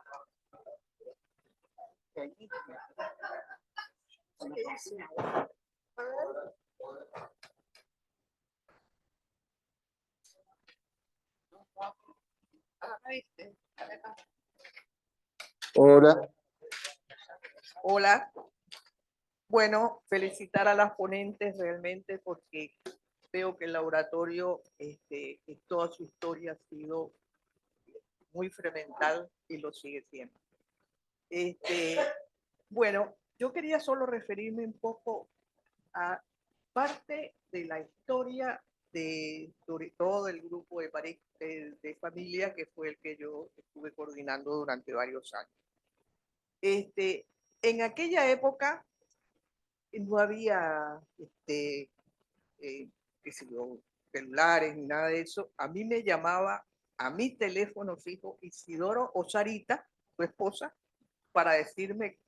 Hola. Hola. Bueno, felicitar a las ponentes realmente porque veo que el laboratorio, en toda su historia ha sido muy fermental y lo sigue siendo. Bueno, yo quería solo referirme un poco a parte de la historia sobre todo del grupo de familia que fue el que yo estuve coordinando durante varios años. En aquella época no había qué sé yo, celulares ni nada de eso. A mí me llamaba a mi teléfono fijo Isidoro o Sarita, su esposa, para decirme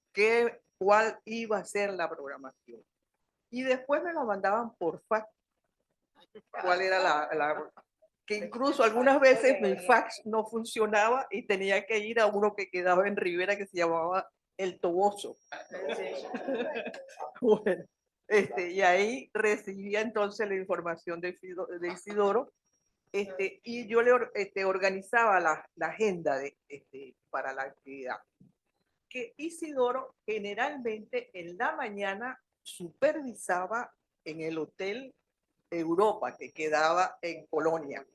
cuál iba a ser la programación. Y después me lo mandaban por fax. ¿Cuál era que incluso algunas veces mi fax no funcionaba y tenía que ir a uno que quedaba en Rivera que se llamaba El Toboso. Bueno, y ahí recibía entonces la información de Isidoro, y yo le organizaba la agenda para la actividad. Que Isidoro generalmente en la mañana supervisaba en el Hotel Europa, que quedaba en Polonia.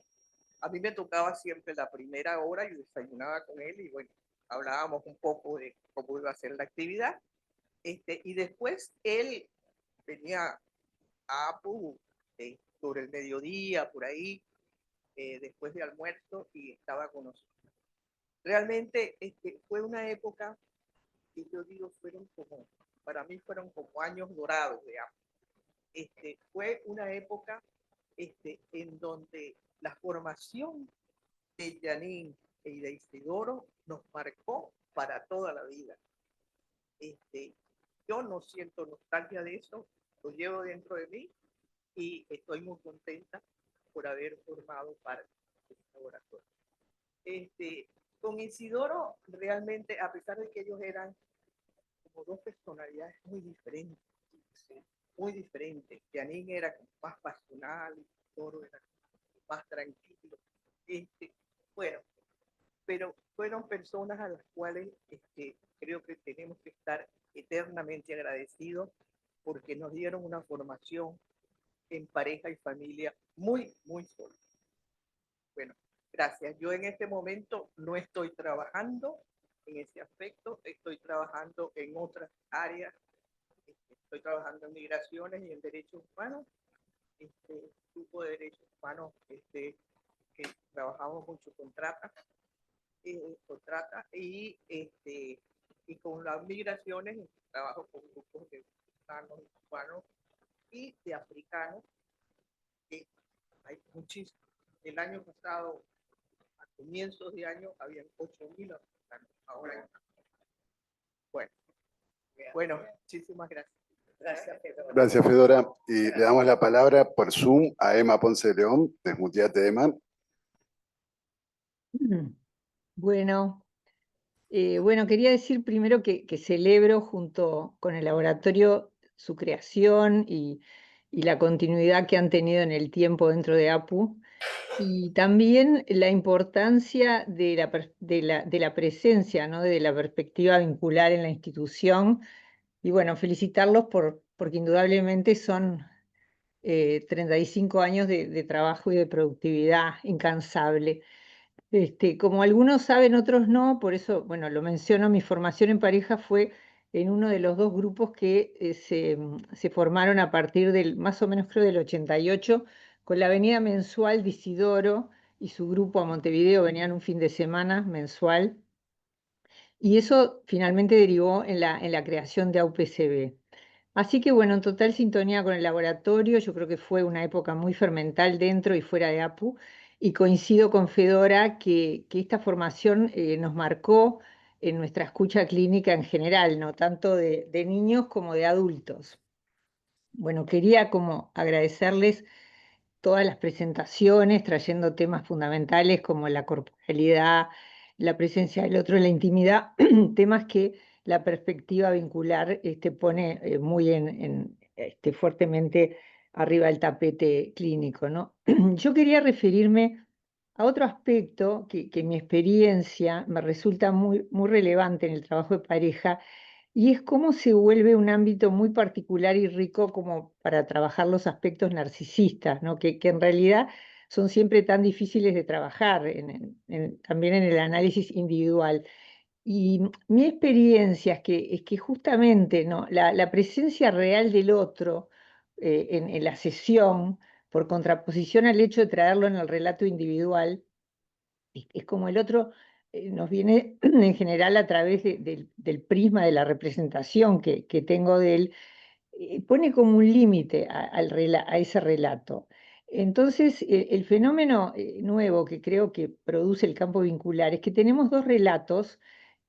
A mí me tocaba siempre la primera hora, yo desayunaba con él y bueno, hablábamos un poco de cómo iba a ser la actividad. Y después él venía a Apu sobre el mediodía, por ahí, después de almuerzo, y estaba con nosotros. Realmente fue una época que yo digo para mí fueron como años dorados, digamos. Fue una época en donde la formación de Janine y de Isidoro nos marcó para toda la vida. Yo no siento nostalgia de eso, lo llevo dentro de mí, y estoy muy contenta por haber formado parte de este laboratorio. Con Isidoro, realmente, a pesar de que ellos eran como dos personalidades muy diferentes, ¿sí? Muy diferentes. Janine era como más pasional, Isidoro era más tranquilo. Bueno, pero fueron personas a las cuales creo que tenemos que estar eternamente agradecidos porque nos dieron una formación en pareja y familia muy, muy sólida. Bueno, gracias. Yo en este momento no estoy trabajando en ese aspecto, estoy trabajando en otras áreas, estoy trabajando en migraciones y en derechos humanos, grupo de derechos humanos que trabajamos mucho con trata y con las migraciones trabajo con grupos de venezolanos, cubanos y de africanos, que hay muchísimos. El año pasado, a comienzos de año, habían 8.000 africanos, ahora hay más. Bueno, muchísimas gracias. Gracias, Fedora. Gracias, Fedora. Y le damos la palabra por Zoom a Emma Ponce de León. Desmuteate, Emma. Bueno, quería decir primero que celebro junto con el laboratorio su creación y la continuidad que han tenido en el tiempo dentro de APU, y también la importancia de la presencia, ¿no? De la perspectiva vincular en la institución, y bueno, felicitarlos porque indudablemente son 35 años de trabajo y de productividad incansable. Como algunos saben, otros no, por eso, bueno, lo menciono, mi formación en pareja fue en uno de los dos grupos que se formaron a partir del, más o menos creo del 88, con la venida mensual de Isidoro y su grupo a Montevideo, venían un fin de semana mensual, y eso finalmente derivó en la creación de AUPCB. Así que bueno, en total sintonía con el laboratorio, yo creo que fue una época muy fermental dentro y fuera de APU, y coincido con Fedora que esta formación nos marcó en nuestra escucha clínica en general, no tanto de niños como de adultos. Bueno, quería como agradecerles todas las presentaciones, trayendo temas fundamentales como la corporalidad, la presencia del otro en la intimidad, temas que la perspectiva vincular pone muy fuertemente arriba del tapete clínico, ¿no? Yo quería referirme a otro aspecto que en mi experiencia me resulta muy, muy relevante en el trabajo de pareja, y es cómo se vuelve un ámbito muy particular y rico como para trabajar los aspectos narcisistas, ¿no? Que en realidad son siempre tan difíciles de trabajar, también en el análisis individual. Y mi experiencia es que justamente, ¿no? La presencia real del otro en la sesión, por contraposición al hecho de traerlo en el relato individual, es como el otro nos viene en general a través del prisma de la representación que tengo de él, pone como un límite a ese relato. Entonces, el fenómeno nuevo que creo que produce el campo vincular es que tenemos dos relatos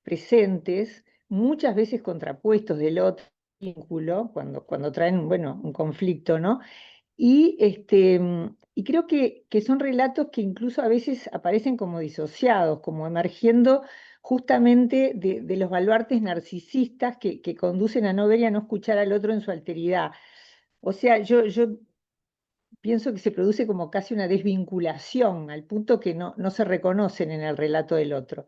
presentes, muchas veces contrapuestos del otro vínculo, cuando traen, bueno, un conflicto, ¿no? Y creo que son relatos que incluso a veces aparecen como disociados, como emergiendo justamente de los baluartes narcisistas que conducen a no ver y a no escuchar al otro en su alteridad. O sea, yo pienso que se produce como casi una desvinculación, al punto que no se reconocen en el relato del otro.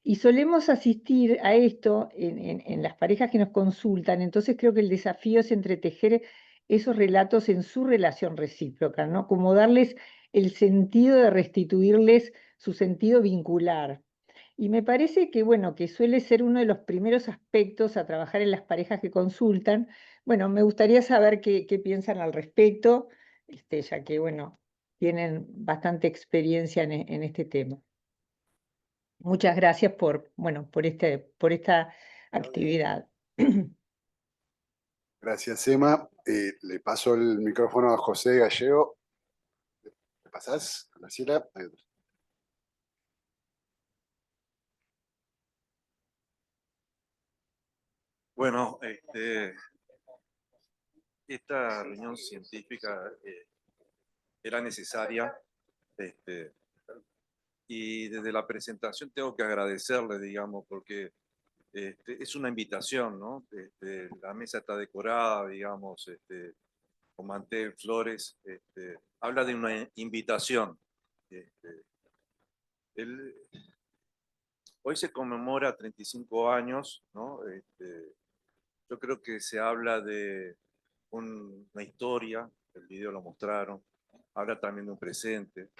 Y solemos asistir a esto en las parejas que nos consultan, entonces creo que el desafío es entretejer esos relatos en su relación recíproca, ¿no? Como darles el sentido de restituirles su sentido vincular. Y me parece que, bueno, que suele ser uno de los primeros aspectos a trabajar en las parejas que consultan. Bueno, me gustaría saber qué piensan al respecto, ya que, bueno, tienen bastante experiencia en este tema. Muchas gracias por esta actividad. Gracias, Emma. Le paso el micrófono a José Gallego. ¿Le pasás, Graciela? Bueno, esta reunión científica era necesaria, y desde la presentación tengo que agradecerle, digamos, porque es una invitación, ¿no? La mesa está decorada, digamos, con mantel, flores, habla de una invitación. El- Hoy se conmemora 35 años, ¿no? Yo creo que se habla de una historia, el video lo mostraron, habla también de un presente,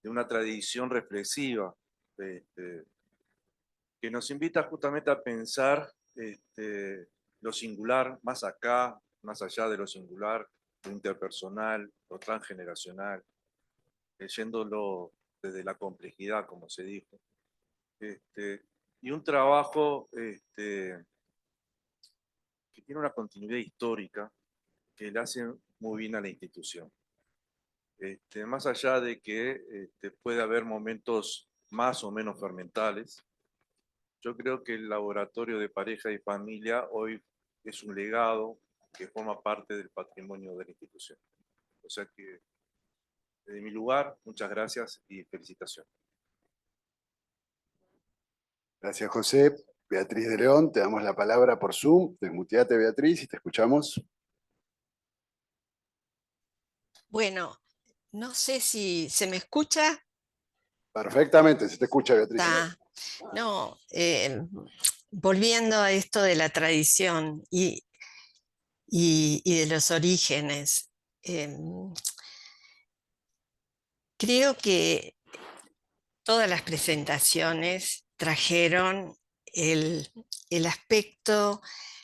de una tradición reflexiva, que nos invita justamente a pensar lo singular, más acá, más allá de lo singular, lo interpersonal, lo transgeneracional, leyéndolo desde la complejidad, como se dijo. Y un trabajo que tiene una continuidad histórica que le hace muy bien a la institución. Más allá de que puede haber momentos más o menos fermentales, yo creo que el laboratorio de pareja y familia hoy es un legado que forma parte del patrimonio de la institución. O sea que, desde mi lugar, muchas gracias y felicitaciones. Gracias, José. Beatriz de León, te damos la palabra por Zoom. Desmuteate, Beatriz, y te escuchamos. Bueno, no sé si se me escucha. Perfectamente, se te escucha, Beatriz. No, volviendo a esto de la tradición y de los orígenes, creo que todas las presentaciones trajeron el aspecto,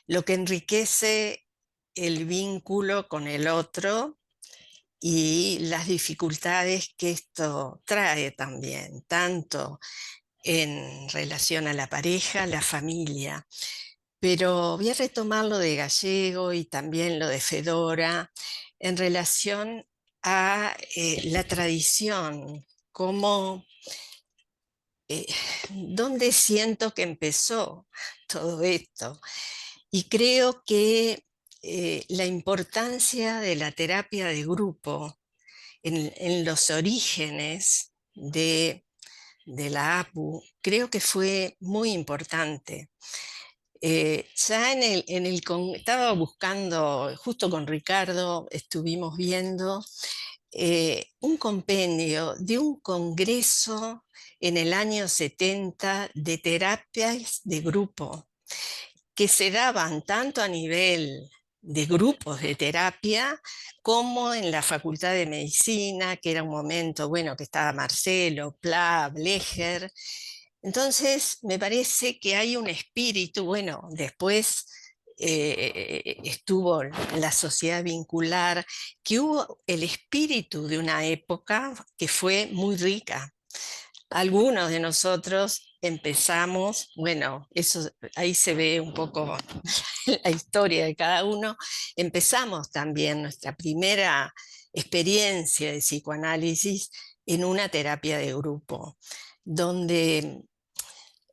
lo que enriquece el vínculo con el otro y las dificultades que esto trae también, tanto en relación a la pareja, la familia. Pero voy a retomar lo de Gallego y también lo de Fedora en relación a la tradición, cómo, dónde siento que empezó todo esto. Y creo que la importancia de la terapia de grupo en los orígenes de la APU, creo que fue muy importante. Ya estaba buscando, justo con Ricardo, estuvimos viendo un compendio de un congreso en el año 70 de terapias de grupo, que se daban tanto a nivel de grupos de terapia como en la Facultad de Medicina, que era un momento, bueno, que estaba Marcelo, Pla, Blecher. Entonces, me parece que hay un espíritu, bueno, después estuvo la sociedad vincular, que hubo el espíritu de una época que fue muy rica. Algunos de nosotros empezamos, bueno, eso ahí se ve un poco la historia de cada uno, empezamos también nuestra primera experiencia de psicoanálisis en una terapia de grupo, donde,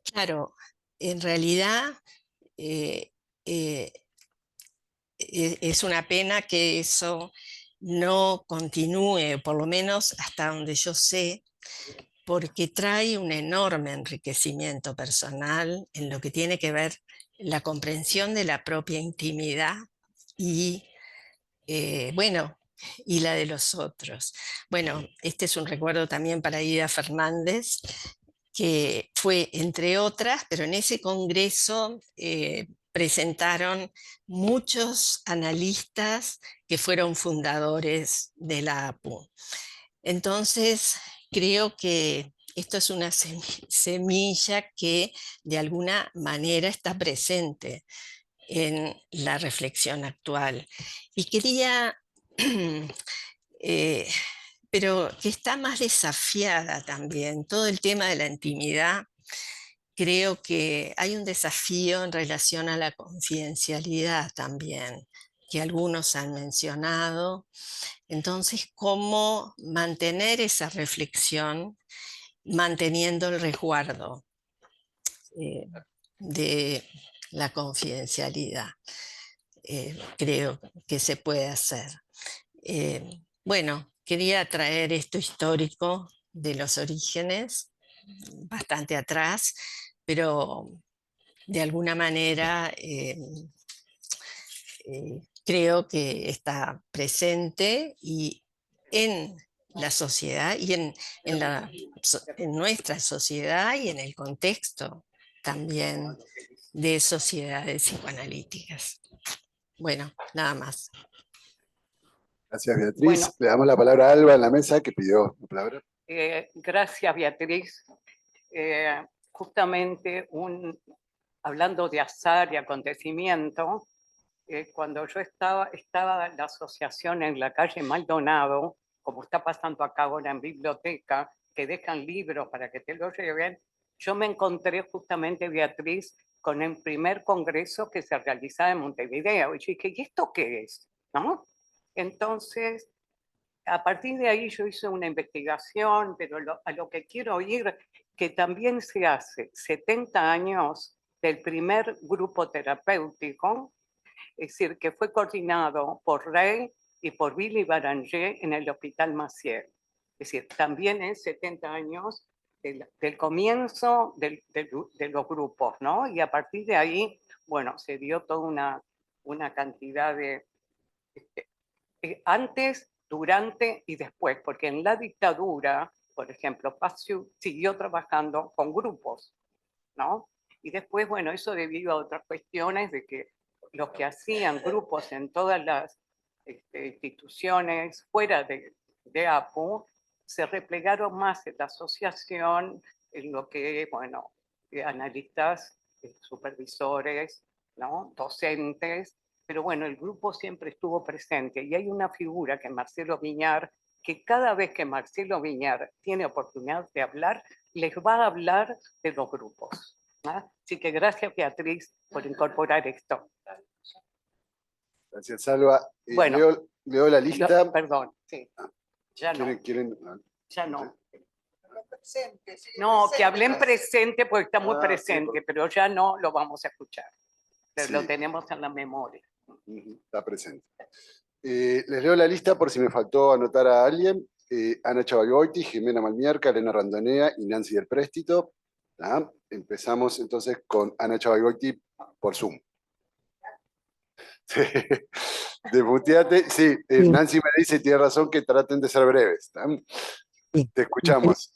claro, en realidad eh, es una pena que eso no continúe, por lo menos hasta donde yo sé, porque trae un enorme enriquecimiento personal en lo que tiene que ver la comprensión de la propia intimidad y, bueno, y la de los otros. Bueno, este es un recuerdo también para Ida Fernández, que fue, entre otras, pero en ese congreso presentaron muchos analistas que fueron fundadores de la APU. Entonces, creo que esto es una semilla que de alguna manera está presente en la reflexión actual. Y quería, pero que está más desafiada también, todo el tema de la intimidad. Creo que hay un desafío en relación a la confidencialidad también, que algunos han mencionado. Entonces, ¿cómo mantener esa reflexión manteniendo el resguardo de la confidencialidad? creo que se puede hacer. Bueno, quería traer esto histórico de los orígenes, bastante atrás, pero de alguna manera creo que está presente y en la sociedad y en nuestra sociedad y en el contexto también de sociedades psicoanalíticas. Bueno, nada más. Gracias, Beatriz. Bueno. Le damos la palabra a Alba en la mesa, que pidió la palabra. Gracias, Beatriz. Justamente hablando de azar y acontecimiento, cuando yo estaba en la asociación en la calle Maldonado, como está pasando acá ahora en biblioteca, que dejan libros para que te los lleven, yo me encontré justamente, Beatriz, con el primer congreso que se realizaba en Montevideo. Y yo dije, ¿y esto qué es? ¿No? Entonces, a partir de ahí yo hice una investigación, pero a lo que quiero ir, que también se hace 70 años del primer grupo terapéutico, es decir, que fue coordinado por Rey y por Billy Baranger en el Hospital Maciel. Es decir, también es 70 años del comienzo de los grupos, ¿no? Y a partir de ahí, bueno, se dio toda una cantidad de... antes, durante y después, porque en la dictadura, por ejemplo, Paciu siguió trabajando con grupos, ¿no? Y después, bueno, eso debido a otras cuestiones de que los que hacían grupos en todas las instituciones fuera de APU se replegaron más en la asociación, en lo que, bueno, analistas, supervisores, ¿no? Docentes, pero bueno, el grupo siempre estuvo presente y hay una figura que es Marcelo Viñar, que cada vez que Marcelo Viñar tiene oportunidad de hablar, les va a hablar de los grupos. ¿Ah? Así que gracias, Beatriz, por incorporar esto. Gracias, Alba. Bueno, leo la lista. Perdón, sí. Ya no. ¿Quieren? Ya no. No, que hablé en presente porque está muy presente, pero ya no lo vamos a escuchar. Pero Sí. lo tenemos en la memoria. Está presente. Les leo la lista por si me faltó anotar a alguien. Ana Chavalgoiti, Jimena Malmierca, Elena Randonea y Nancy del Préstito. ¿Ah? Empezamos entonces con Ana Chavalgoiti por Zoom. Sí. Deputeate. Sí, Sí. Nancy me dice, tiene razón, que traten de ser breves. ¿Ah? Sí. Te escuchamos.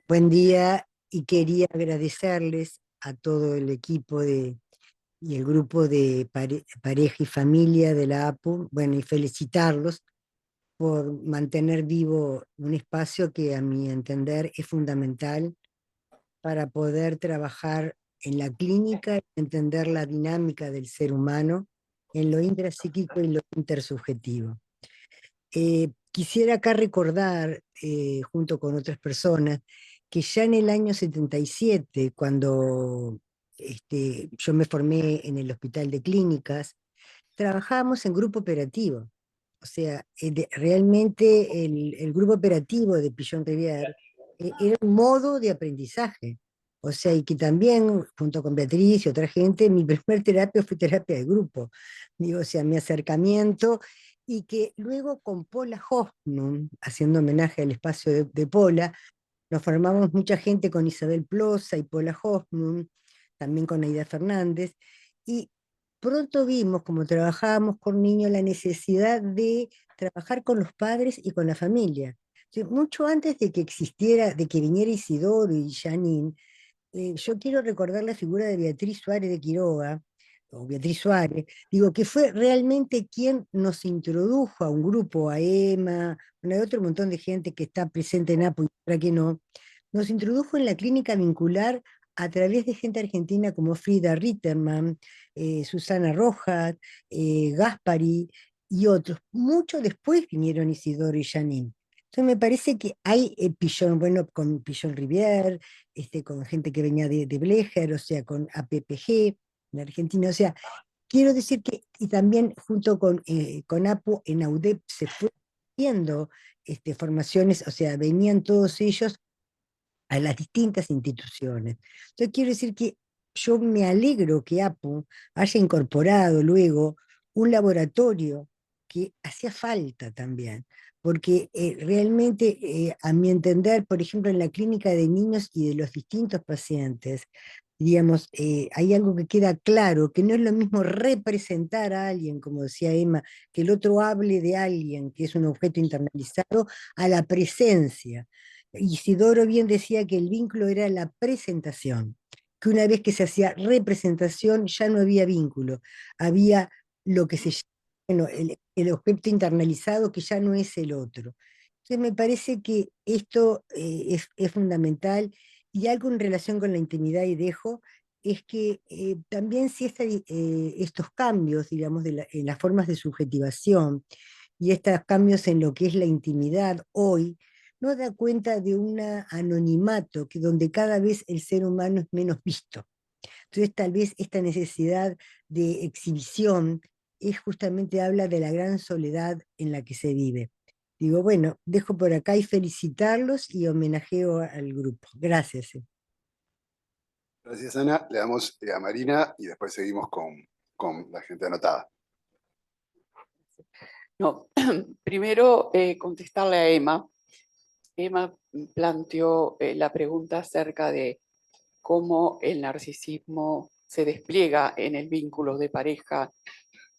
Buen día y quería agradecerles a todo el equipo y el grupo de pareja y familia de la APU, bueno, y felicitarlos por mantener vivo un espacio que a mi entender es fundamental para poder trabajar en la clínica y entender la dinámica del ser humano en lo intrapsíquico y lo intersubjetivo. Quisiera acá recordar, junto con otras personas, que ya en el año 77, cuando yo me formé en el Hospital de Clínicas, trabajábamos en grupo operativo. O sea, realmente el grupo operativo de Pichon-Rivière era un modo de aprendizaje. O sea, y que también, junto con Beatriz y otra gente, mi primer terapia fue terapia de grupo. Digo, o sea, mi acercamiento, y que luego con Paula Hoffman, haciendo homenaje al espacio de Paula, nos formamos mucha gente con Isabel Plosa y Paula Hoffman, también con Aida Fernández, y pronto vimos, como trabajábamos con niños, la necesidad de trabajar con los padres y con la familia. Mucho antes de que existiera, de que viniera Isidoro y Janine, yo quiero recordar la figura de Beatriz Suárez de Quiroga, o Beatriz Suárez, digo, que fue realmente quien nos introdujo a un grupo, a Emma, bueno, hay otro montón de gente que está presente en APU y otra que no, nos introdujo en la clínica vincular a través de gente argentina como Frida Ritterman, Susana Rojas, Gaspari y otros. Mucho después vinieron Isidoro y Janine. Entonces me parece que hay Pichon, bueno, con Pichon-Rivière, con gente que venía de Blecher, o sea, con APPG en Argentina, o sea, quiero decir que, y también junto con APU, en AUDEP se fue haciendo formaciones, o sea, venían todos ellos a las distintas instituciones. Entonces quiero decir que yo me alegro que APU haya incorporado luego un laboratorio que hacía falta también, porque realmente, a mi entender, por ejemplo, en la clínica de niños y de los distintos pacientes, digamos, hay algo que queda claro, que no es lo mismo representar a alguien, como decía Emma, que el otro hable de alguien que es un objeto internalizado, a la presencia. Isidoro bien decía que el vínculo era la presentación, que una vez que se hacía representación ya no había vínculo, había lo que se llama, bueno, el objeto internalizado que ya no es el otro. Entonces me parece que esto es fundamental, y algo en relación con la intimidad, y dejo, es que también si estos cambios, digamos, en las formas de subjetivación y estos cambios en lo que es la intimidad hoy, no da cuenta de un anonimato que donde cada vez el ser humano es menos visto. Entonces tal vez esta necesidad de exhibición es justamente habla de la gran soledad en la que se vive. Digo, bueno, dejo por acá y felicitarlos y homenajeo al grupo. Gracias. Gracias, Ana. Le damos a Marina y después seguimos con la gente anotada. No, primero contestarle a Emma. Emma planteó la pregunta acerca de cómo el narcisismo se despliega en el vínculo de pareja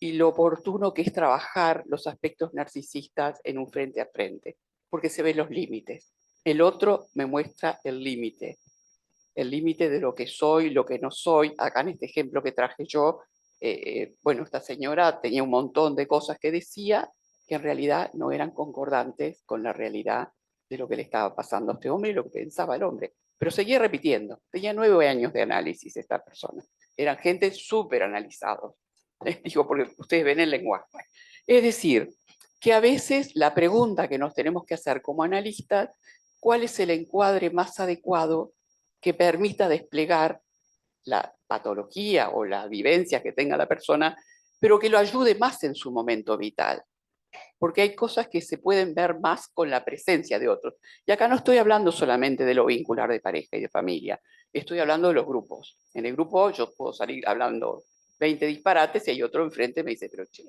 y lo oportuno que es trabajar los aspectos narcisistas en un frente a frente, porque se ven los límites. El otro me muestra el límite de lo que soy, lo que no soy. Acá en este ejemplo que traje yo, bueno, esta señora tenía un montón de cosas que decía que en realidad no eran concordantes con la realidad de lo que le estaba pasando a este hombre y lo que pensaba el hombre. Pero seguía repitiendo. Tenía 9 años de análisis esta persona. Eran gente súper analizados. Les digo, porque ustedes ven el lenguaje. Es decir, que a veces la pregunta que nos tenemos que hacer como analistas, ¿cuál es el encuadre más adecuado que permita desplegar la patología o la vivencia que tenga la persona, pero que lo ayude más en su momento vital? Porque hay cosas que se pueden ver más con la presencia de otros. Y acá no estoy hablando solamente de lo vincular de pareja y de familia, estoy hablando de los grupos. En el grupo yo puedo salir hablando 20 disparates y hay otro enfrente me dice, pero che,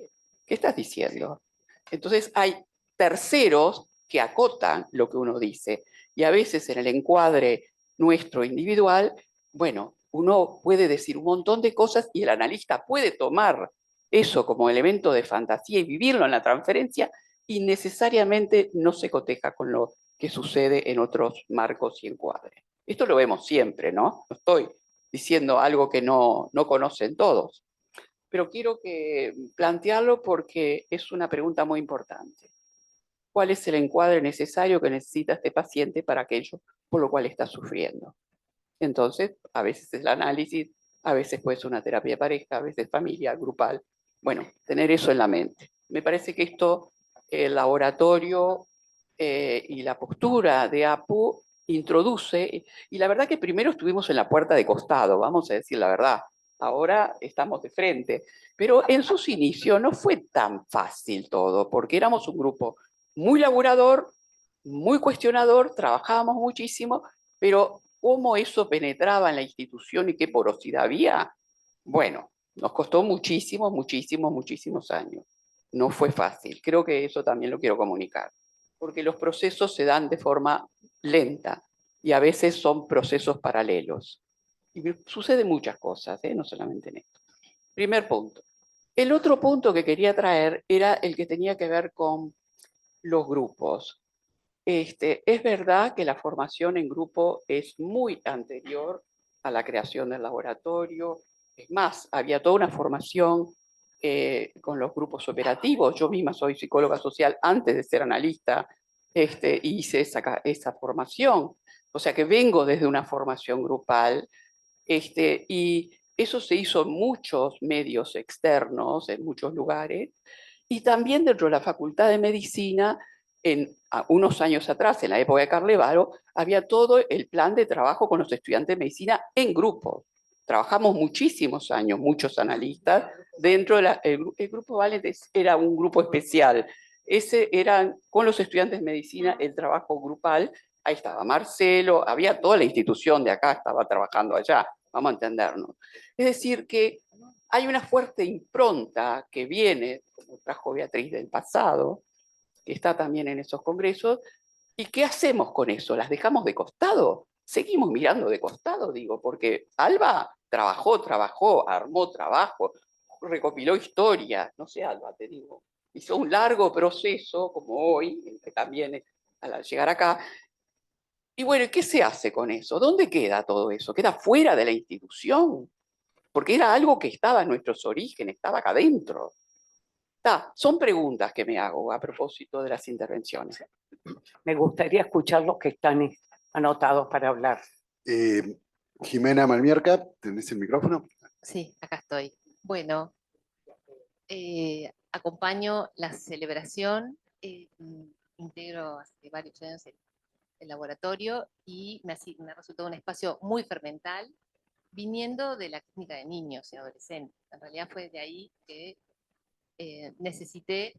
¿qué estás diciendo? Entonces hay terceros que acotan lo que uno dice. Y a veces en el encuadre nuestro individual, bueno, uno puede decir un montón de cosas y el analista puede tomar eso como elemento de fantasía y vivirlo en la transferencia, y necesariamente no se coteja con lo que sucede en otros marcos y encuadres. Esto lo vemos siempre, ¿no? No estoy diciendo algo que no conocen todos, pero quiero plantearlo porque es una pregunta muy importante. ¿Cuál es el encuadre necesario que necesita este paciente para aquello por lo cual está sufriendo? Entonces, a veces es el análisis, a veces puede ser una terapia de pareja, a veces familia, grupal. Bueno, tener eso en la mente. Me parece que esto, el laboratorio y la postura de APU introduce, y la verdad que primero estuvimos en la puerta de costado, vamos a decir la verdad, ahora estamos de frente, pero en sus inicios no fue tan fácil todo, porque éramos un grupo muy laborador, muy cuestionador, trabajábamos muchísimo, pero cómo eso penetraba en la institución y qué porosidad había, bueno, nos costó muchísimos, muchísimos, muchísimos años. No fue fácil. Creo que eso también lo quiero comunicar, porque los procesos se dan de forma lenta y a veces son procesos paralelos. Y suceden muchas cosas, no solamente en esto. Primer punto. El otro punto que quería traer era el que tenía que ver con los grupos. Es verdad que la formación en grupo es muy anterior a la creación del laboratorio. Es más, había toda una formación con los grupos operativos. Yo misma soy psicóloga social antes de ser analista, y hice esa formación. O sea que vengo desde una formación grupal, y eso se hizo en muchos medios externos, en muchos lugares, y también dentro de la Facultad de Medicina, unos años atrás, en la época de Carlevaro, había todo el plan de trabajo con los estudiantes de medicina en grupo. Trabajamos muchísimos años, muchos analistas, dentro de el grupo Valentes era un grupo especial. Ese era con los estudiantes de medicina el trabajo grupal. Ahí estaba Marcelo, había toda la institución de acá, estaba trabajando allá, vamos a entendernos. Es decir, que hay una fuerte impronta que viene, como trajo Beatriz del pasado, que está también en esos congresos. ¿Y qué hacemos con eso? ¿Las dejamos de costado? Seguimos mirando de costado, digo, porque Alba trabajó, armó trabajo, recopiló historia, no sé, Alba, te digo, hizo un largo proceso, como hoy, que también al llegar acá. Y bueno, ¿qué se hace con eso? ¿Dónde queda todo eso? ¿Queda fuera de la institución? Porque era algo que estaba en nuestros orígenes, estaba acá adentro. Son preguntas que me hago a propósito de las intervenciones. Me gustaría escuchar los que están anotados para hablar. Jimena Malmierca, ¿tenés el micrófono? Sí, acá estoy. Bueno, acompaño la celebración, integro hace varios años el laboratorio y me resultó un espacio muy fermental, viniendo de la clínica de niños y adolescentes. En realidad fue de ahí que necesité,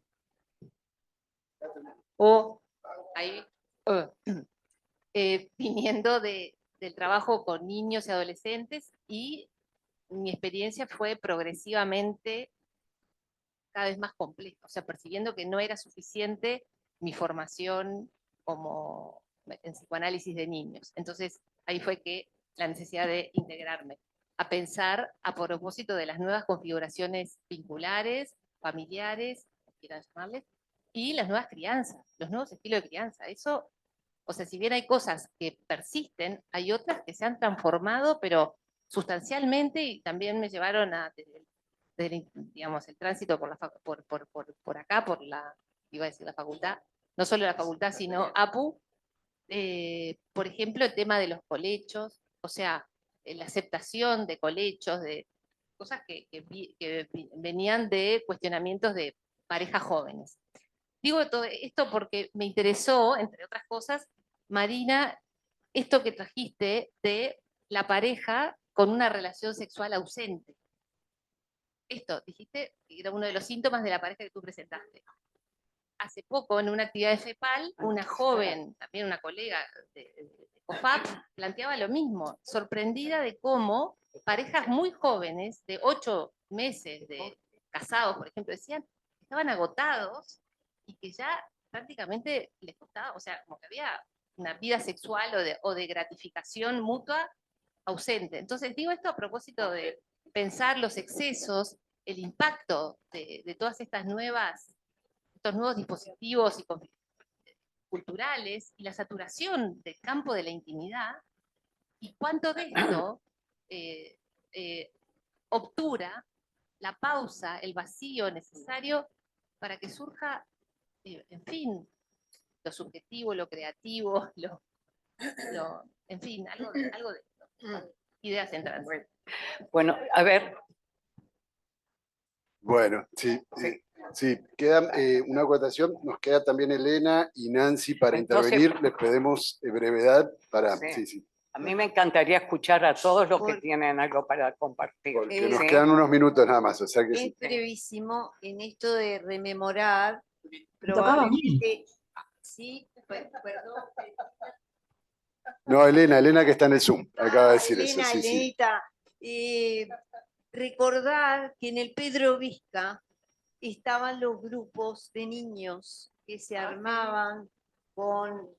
viniendo del trabajo con niños y adolescentes, y mi experiencia fue progresivamente cada vez más compleja, o sea, percibiendo que no era suficiente mi formación como en psicoanálisis de niños. Entonces, ahí fue que la necesidad de integrarme, a pensar a propósito de las nuevas configuraciones vinculares, familiares, como quieran llamarles, y las nuevas crianzas, los nuevos estilos de crianza. Eso, o sea, si bien hay cosas que persisten, hay otras que se han transformado, pero sustancialmente, y también me llevaron a, digamos, el tránsito por acá, iba a decir la facultad, no solo la facultad, sino APU, por ejemplo, el tema de los colechos, o sea, la aceptación de colechos, de cosas que venían de cuestionamientos de parejas jóvenes. Digo todo esto porque me interesó, entre otras cosas, Marina, esto que trajiste de la pareja con una relación sexual ausente. Esto, dijiste, que era uno de los síntomas de la pareja que tú presentaste. Hace poco, en una actividad de FEPAL, una joven, también una colega de COFAP, planteaba lo mismo, sorprendida de cómo parejas muy jóvenes, de 8 meses de casados, por ejemplo, decían que estaban agotados y que ya prácticamente les costaba, o sea, como que había una vida sexual o de gratificación mutua ausente. Entonces digo esto a propósito de pensar los excesos, el impacto de todas estas estos nuevos dispositivos y culturales y la saturación del campo de la intimidad, y cuánto de esto obtura la pausa, el vacío necesario para que surja, en fin, lo subjetivo, lo creativo, en fin, algo de esto. Ideas centrales. Bueno, a ver. Bueno, sí. Sí, queda una acotación. Nos queda también Elena y Nancy para intervenir. Les pedimos brevedad para... Sí. A mí me encantaría escuchar a todos los que tienen algo para compartir. Porque nos quedan unos minutos nada más, o sea que Es brevísimo en esto de rememorar, tocaba a mí. probablemente... Sí, perdón. No, Elena que está en el Zoom, acaba de decir Elena, eso. Sí, Elenita, recordar que en el Pedro Vizca estaban los grupos de niños que se armaban con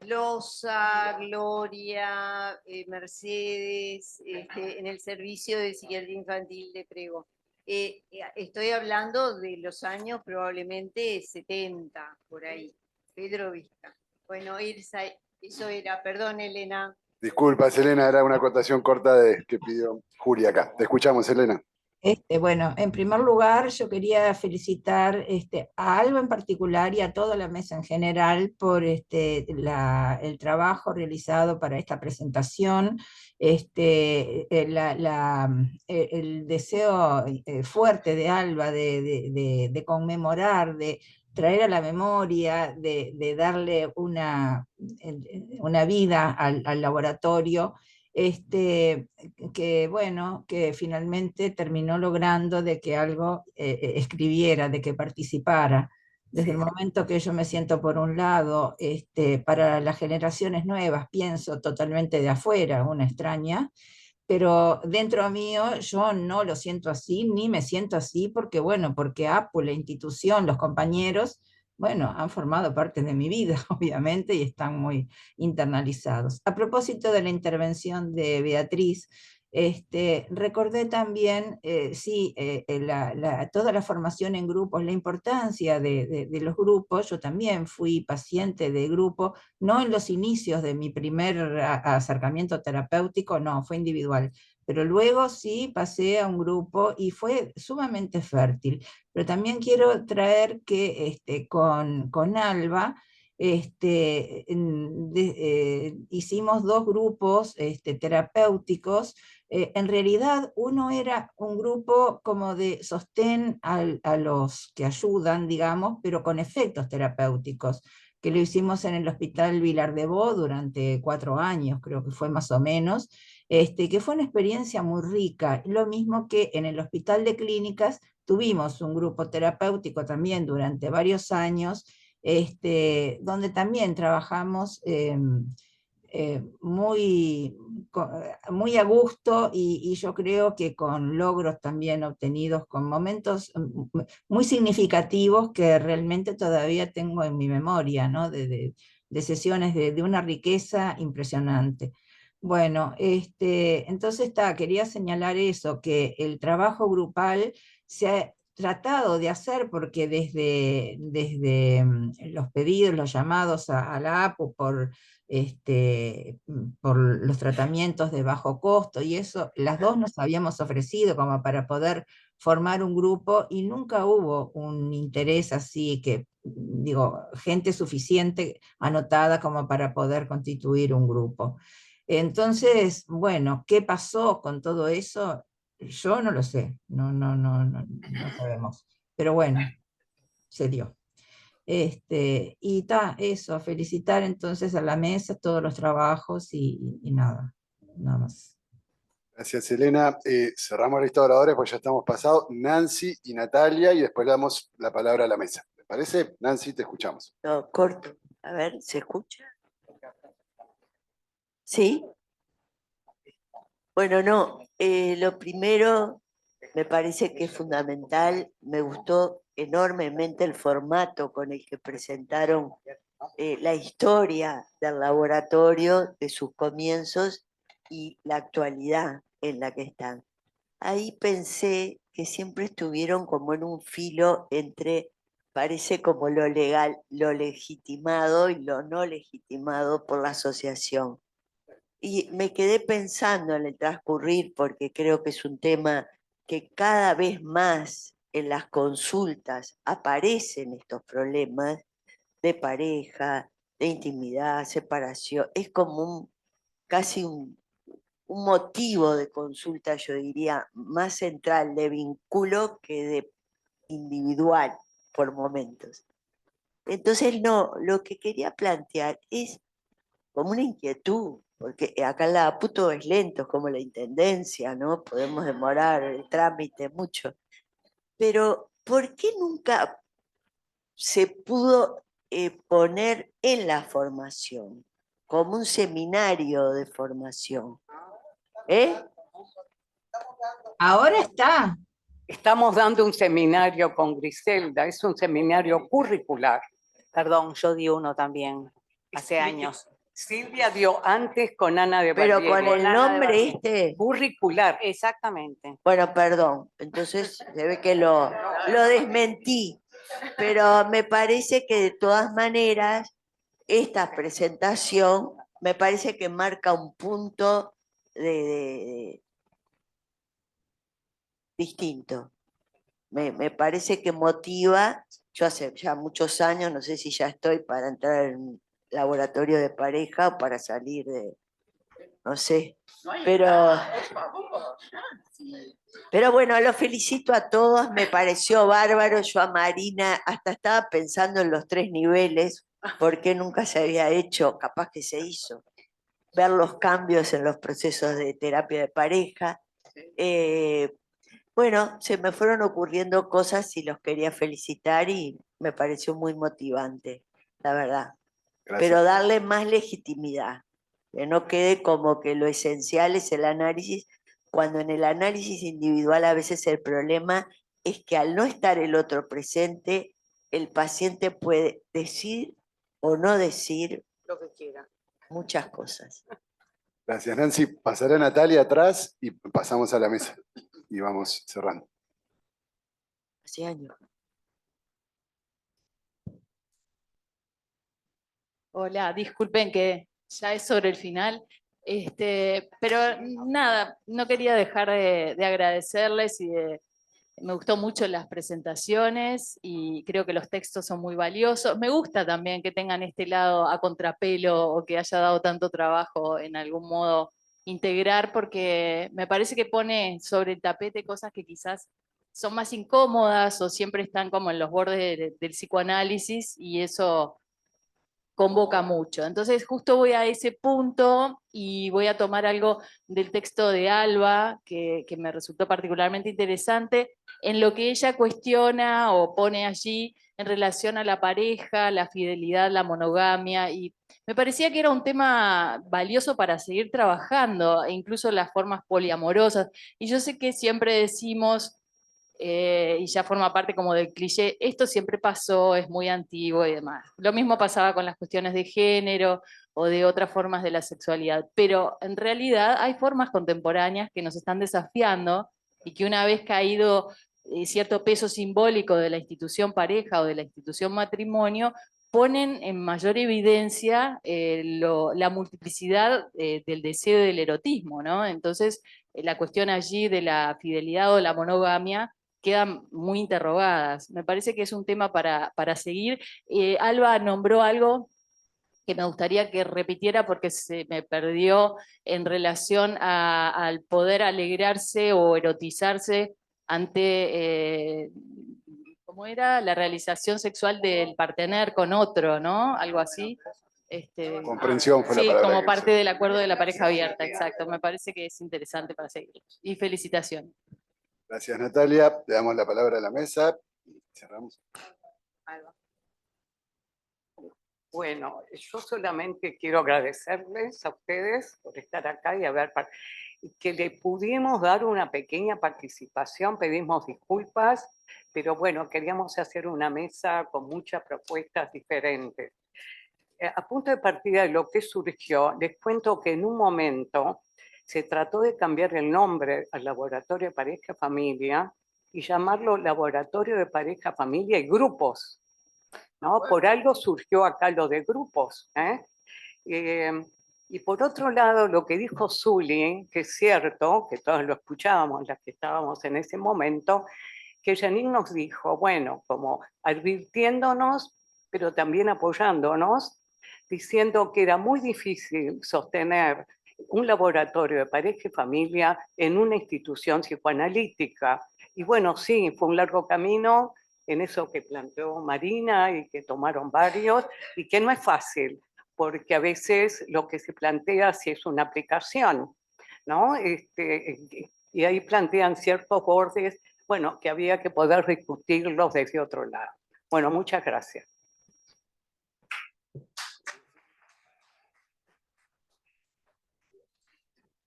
Loza, Gloria, Mercedes, en el servicio de psiquiatría infantil de Prego. Estoy hablando de los años probablemente 70, por ahí, Pedro Vizca. Bueno, eso era, perdón, Elena. Disculpas, Elena, era una acotación corta que pidió Julia acá. Te escuchamos, Elena. Bueno, en primer lugar, yo quería felicitar a Alba en particular y a toda la mesa en general por el trabajo realizado para esta presentación, el deseo fuerte de Alba de conmemorar, de traer a la memoria, de darle una vida al laboratorio. Que bueno, que finalmente terminó logrando de que algo escribiera, de que participara. Desde el momento que yo me siento por un lado, para las generaciones nuevas, pienso totalmente de afuera, una extraña, pero dentro mío yo no lo siento así, ni me siento así, porque bueno, porque APU, la institución, los compañeros, bueno, han formado parte de mi vida, obviamente, y están muy internalizados. A propósito de la intervención de Beatriz, recordé también, sí, toda la formación en grupos, la importancia de los grupos. Yo también fui paciente de grupo, no en los inicios de mi primer acercamiento terapéutico, no, fue individual, pero luego sí pasé a un grupo y fue sumamente fértil. Pero también quiero traer que con Alba, hicimos dos grupos terapéuticos. En realidad uno era un grupo como de sostén a los que ayudan, digamos, pero con efectos terapéuticos, que lo hicimos en el Hospital Vilar de Bo durante 4 años, creo que fue más o menos, que fue una experiencia muy rica. Lo mismo que en el Hospital de Clínicas tuvimos un grupo terapéutico también durante varios años, donde también trabajamos muy a gusto, y yo creo que con logros también obtenidos, con momentos muy significativos que realmente todavía tengo en mi memoria, ¿no? De sesiones de una riqueza impresionante. Bueno, entonces quería señalar eso, que el trabajo grupal se ha tratado de hacer, porque desde los pedidos, los llamados a la APU por los tratamientos de bajo costo y eso, las dos nos habíamos ofrecido como para poder formar un grupo, y nunca hubo un interés así que, digo, gente suficiente anotada como para poder constituir un grupo. Entonces, bueno, ¿qué pasó con todo eso? Yo no lo sé, no sabemos. Pero bueno, se dio. Y eso, felicitar entonces a la mesa todos los trabajos y nada más. Gracias, Elena. Cerramos la lista de oradores, pues ya estamos pasados. Nancy y Natalia, y después le damos la palabra a la mesa. ¿Te parece? Nancy, te escuchamos. No, corto. A ver, ¿se escucha? ¿Sí? Bueno, no. Lo primero, me parece que es fundamental. Me gustó enormemente el formato con el que presentaron la historia del laboratorio, de sus comienzos y la actualidad en la que están. Ahí pensé que siempre estuvieron como en un filo entre, parece como lo legal, lo legitimado y lo no legitimado por la asociación. Y me quedé pensando en el transcurrir, porque creo que es un tema que cada vez más en las consultas aparecen estos problemas de pareja, de intimidad, separación. Es como casi un motivo de consulta, yo diría, más central de vínculo que de individual por momentos. Entonces, no, lo que quería plantear es como una inquietud, porque acá en la APU todo es lento, es como la intendencia, ¿no? Podemos demorar el trámite mucho. Pero, ¿por qué nunca se pudo poner en la formación, como un seminario de formación? Ahora está. Estamos dando un seminario con Griselda, es un seminario curricular. Perdón, yo di uno también, hace años. Silvia dio antes con Ana de Pero Barbieri. con el nombre Curricular. Exactamente. Bueno, perdón, entonces se ve que lo desmentí, pero me parece que de todas maneras esta presentación me parece que marca un punto distinto. Me parece que motiva. Yo hace ya muchos años, no sé si ya estoy para entrar en un laboratorio de pareja o para salir no sé, pero bueno, los felicito a todos, me pareció bárbaro. Yo a Marina hasta estaba pensando en los 3 niveles, porque nunca se había hecho, capaz que se hizo, ver los cambios en los procesos de terapia de pareja. Bueno, se me fueron ocurriendo cosas y los quería felicitar y me pareció muy motivante, la verdad. Gracias. Pero darle más legitimidad, que no quede como que lo esencial es el análisis, cuando en el análisis individual a veces el problema es que al no estar el otro presente, el paciente puede decir o no decir Lo que quiera. muchas cosas. Gracias, Nancy. Pasará Natalia atrás y pasamos a la mesa. Y vamos cerrando. Hace años. Hola, disculpen que ya es sobre el final, pero nada, no quería dejar de agradecerles me gustó mucho las presentaciones y creo que los textos son muy valiosos. Me gusta también que tengan este lado a contrapelo o que haya dado tanto trabajo en algún modo integrar, porque me parece que pone sobre el tapete cosas que quizás son más incómodas o siempre están como en los bordes del psicoanálisis, y eso convoca mucho. Entonces justo voy a ese punto y voy a tomar algo del texto de Alba que me resultó particularmente interesante en lo que ella cuestiona o pone allí en relación a la pareja, la fidelidad, la monogamia, y me parecía que era un tema valioso para seguir trabajando, e incluso las formas poliamorosas. Y yo sé que siempre decimos, y ya forma parte como del cliché, esto siempre pasó, es muy antiguo y demás. Lo mismo pasaba con las cuestiones de género o de otras formas de la sexualidad, pero en realidad hay formas contemporáneas que nos están desafiando y que una vez caído cierto peso simbólico de la institución pareja o de la institución matrimonio, ponen en mayor evidencia la multiplicidad del deseo y del erotismo, ¿no? Entonces, la cuestión allí de la fidelidad o la monogamia quedan muy interrogadas. Me parece que es un tema para seguir. Alba nombró algo que me gustaría que repitiera porque se me perdió en relación al poder alegrarse o erotizarse ante, ¿cómo era? La realización sexual del partener con otro, ¿no? Algo así. Comprensión fue la Sí, palabra como que parte usé. del acuerdo de la pareja abierta, exacto. Me parece que es interesante para seguir. Y felicitaciones. Gracias, Natalia. Le damos la palabra a la mesa y cerramos. Bueno, yo solamente quiero agradecerles a ustedes por estar acá y y que le pudimos dar una pequeña participación. Pedimos disculpas, pero bueno, queríamos hacer una mesa con muchas propuestas diferentes. A punto de partida de lo que surgió, les cuento que en un momento se trató de cambiar el nombre al Laboratorio de Pareja Familia y llamarlo Laboratorio de Pareja Familia y Grupos, ¿no? Por algo surgió acá lo de grupos, ¿eh? Y por otro lado, lo que dijo Zuli, que es cierto, que todos lo escuchábamos, las que estábamos en ese momento, que Janine nos dijo, bueno, como advirtiéndonos, pero también apoyándonos, diciendo que era muy difícil sostener un laboratorio de pareja y familia en una institución psicoanalítica. Y bueno, sí, fue un largo camino en eso que planteó Marina y que tomaron varios, y que no es fácil, porque a veces lo que se plantea sí es una aplicación, ¿no? Y ahí plantean ciertos bordes, bueno, que había que poder discutirlos desde otro lado. Bueno, muchas gracias.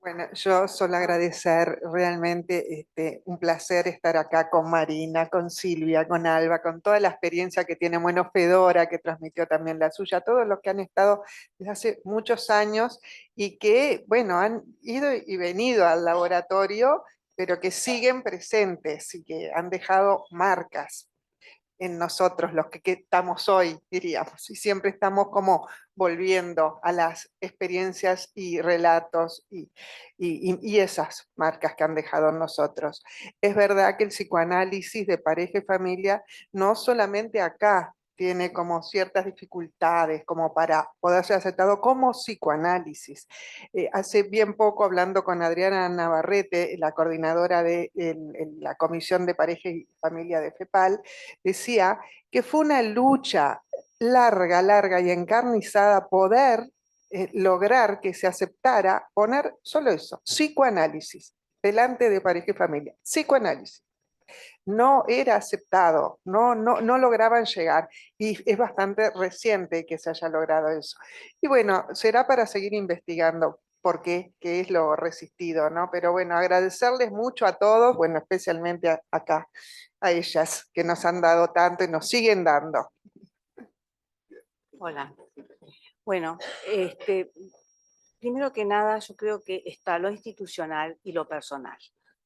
Bueno, yo solo agradecer realmente un placer estar acá con Marina, con Silvia, con Alba, con toda la experiencia que tiene, bueno, Fedora, que transmitió también la suya, todos los que han estado desde hace muchos años y que, bueno, han ido y venido al laboratorio, pero que siguen presentes y que han dejado marcas en nosotros, los que estamos hoy, diríamos, y siempre estamos como volviendo a las experiencias y relatos y esas marcas que han dejado en nosotros. Es verdad que el psicoanálisis de pareja y familia no solamente acá tiene como ciertas dificultades como para poder ser aceptado como psicoanálisis. Hace bien poco, hablando con Adriana Navarrete, la coordinadora de la Comisión de Pareja y Familia de FEPAL, decía que fue una lucha larga y encarnizada poder lograr que se aceptara poner solo eso, psicoanálisis, delante de pareja y familia, psicoanálisis. No era aceptado, no lograban llegar y es bastante reciente que se haya logrado eso. Y bueno, será para seguir investigando. por qué es lo resistido, ¿no? Pero bueno, agradecerles mucho a todos, bueno, especialmente acá, a ellas, que nos han dado tanto y nos siguen dando. Hola. Bueno, primero que nada, yo creo que está lo institucional y lo personal,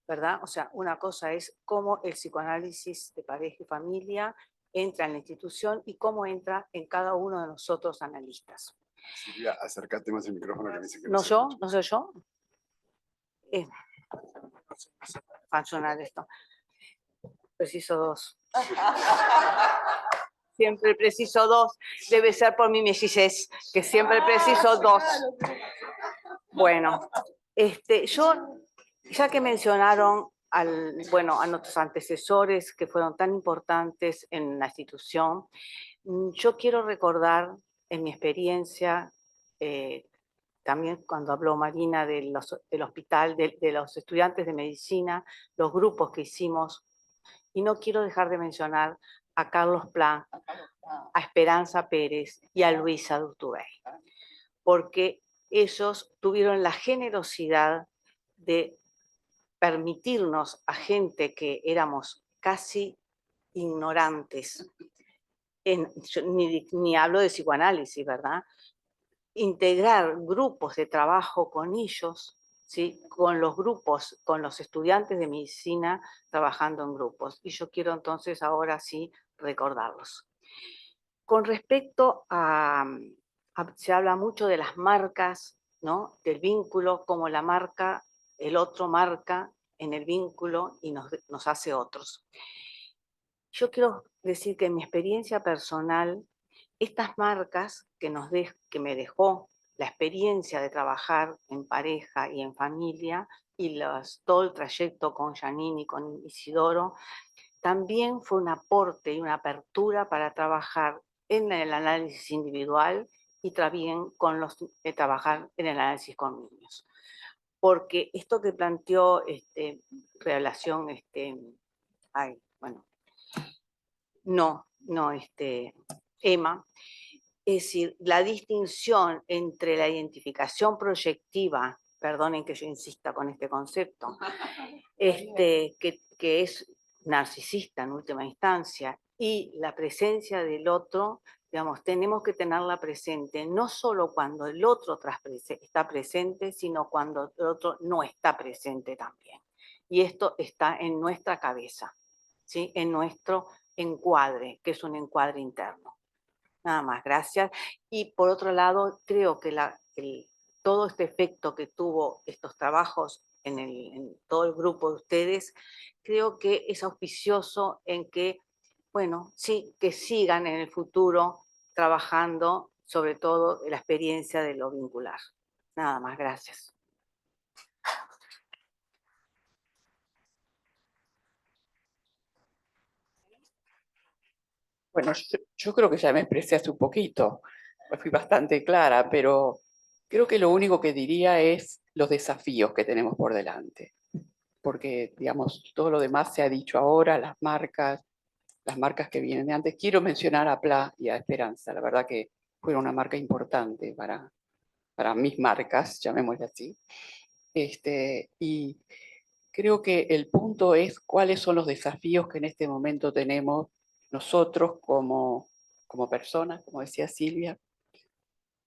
¿verdad? O sea, una cosa es cómo el psicoanálisis de pareja y familia entra en la institución y cómo entra en cada uno de nosotros analistas. Silvia, acércate más el micrófono que me dice que ¿No se yo? escucha. ¿No soy yo? Funcional esto. Preciso 2. Siempre preciso 2. Debe ser por mi mellizez, que siempre preciso 2. Bueno, yo, ya que mencionaron a nuestros antecesores que fueron tan importantes en la institución, yo quiero recordar en mi experiencia, también cuando habló Marina del hospital, de los estudiantes de medicina, los grupos que hicimos, y no quiero dejar de mencionar a Carlos Pla, a Esperanza Pérez y a Luisa Durtubey, porque ellos tuvieron la generosidad de permitirnos a gente que éramos casi ignorantes, ni hablo de psicoanálisis, ¿verdad? Integrar grupos de trabajo con ellos, ¿sí? Con los grupos, con los estudiantes de medicina trabajando en grupos. Y yo quiero entonces ahora sí recordarlos. Con respecto se habla mucho de las marcas, ¿no? Del vínculo, como la marca, el otro marca en el vínculo y nos hace otros. Yo quiero decir que en mi experiencia personal, estas marcas que me dejó la experiencia de trabajar en pareja y en familia y todo el trayecto con Janine y con Isidoro, también fue un aporte y una apertura para trabajar en el análisis individual y también trabajar en el análisis con niños. Porque esto que planteó relación, Emma, es decir, la distinción entre la identificación proyectiva, perdonen que yo insista con este concepto, que es narcisista en última instancia, y la presencia del otro, digamos, tenemos que tenerla presente, no solo cuando el otro está presente, sino cuando el otro no está presente también. Y esto está en nuestra cabeza, ¿sí? En nuestro encuadre, que es un encuadre interno. Nada más, gracias. Y por otro lado, creo que todo este efecto que tuvo estos trabajos en todo el grupo de ustedes, creo que es auspicioso en que, bueno, sí, que sigan en el futuro trabajando, sobre todo la experiencia de lo vincular. Nada más, gracias. Bueno, yo creo que ya me expresé hace un poquito, fui bastante clara, pero creo que lo único que diría es los desafíos que tenemos por delante. Porque, digamos, todo lo demás se ha dicho ahora, las marcas que vienen de antes. Quiero mencionar a Pla y a Esperanza, la verdad que fueron una marca importante para mis marcas, llamémosle así. Y creo que el punto es cuáles son los desafíos que en este momento tenemos nosotros como personas, como decía Silvia,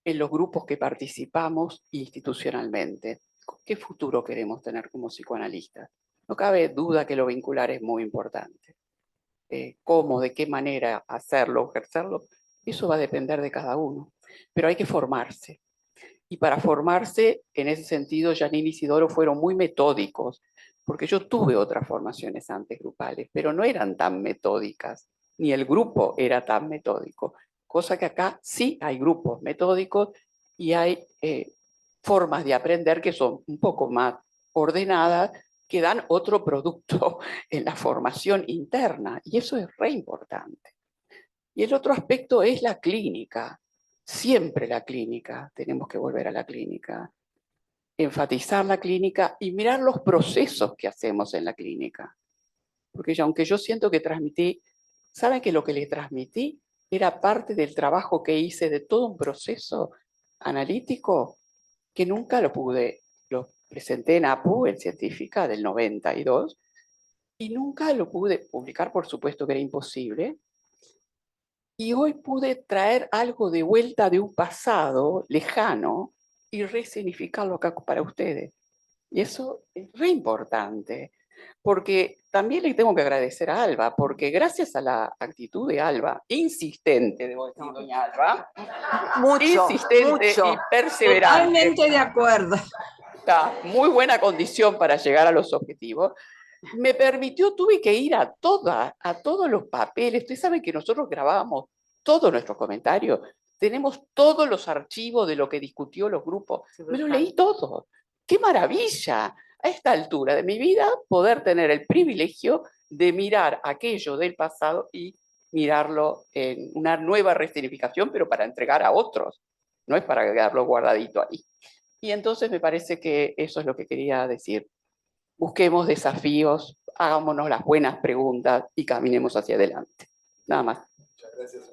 en los grupos que participamos institucionalmente. ¿Qué futuro queremos tener como psicoanalistas? No cabe duda que lo vincular es muy importante. Cómo, de qué manera hacerlo, ejercerlo, eso va a depender de cada uno. Pero hay que formarse. Y para formarse, en ese sentido, Janine y Isidoro fueron muy metódicos, porque yo tuve otras formaciones antes grupales, pero no eran tan metódicas, ni el grupo era tan metódico. Cosa que acá sí hay grupos metódicos y hay formas de aprender que son un poco más ordenadas, que dan otro producto en la formación interna, y eso es re importante. Y el otro aspecto es la clínica. Siempre la clínica, tenemos que volver a la clínica, enfatizar la clínica y mirar los procesos que hacemos en la clínica. Porque aunque yo siento que transmití, ¿saben que lo que les transmití era parte del trabajo que hice de todo un proceso analítico que nunca lo presenté en APU, en Científica, del 92, y nunca lo pude publicar, por supuesto que era imposible. Y hoy pude traer algo de vuelta de un pasado lejano y resignificarlo acá para ustedes. Y eso es re importante, porque también le tengo que agradecer a Alba, porque gracias a la actitud de Alba, insistente, debo decir, doña Alba, insistente y perseverante. Totalmente de acuerdo. Está muy buena condición para llegar a los objetivos. Me permitió, tuve que ir a todos los papeles. Ustedes saben que nosotros grabábamos todos nuestros comentarios. Tenemos todos los archivos de lo que discutió los grupos. Me lo leí todo. ¡Qué maravilla! A esta altura de mi vida, poder tener el privilegio de mirar aquello del pasado y mirarlo en una nueva resignificación, pero para entregar a otros. No es para quedarlo guardadito ahí. Y entonces me parece que eso es lo que quería decir. Busquemos desafíos, hagámonos las buenas preguntas y caminemos hacia adelante. Nada más. Muchas gracias.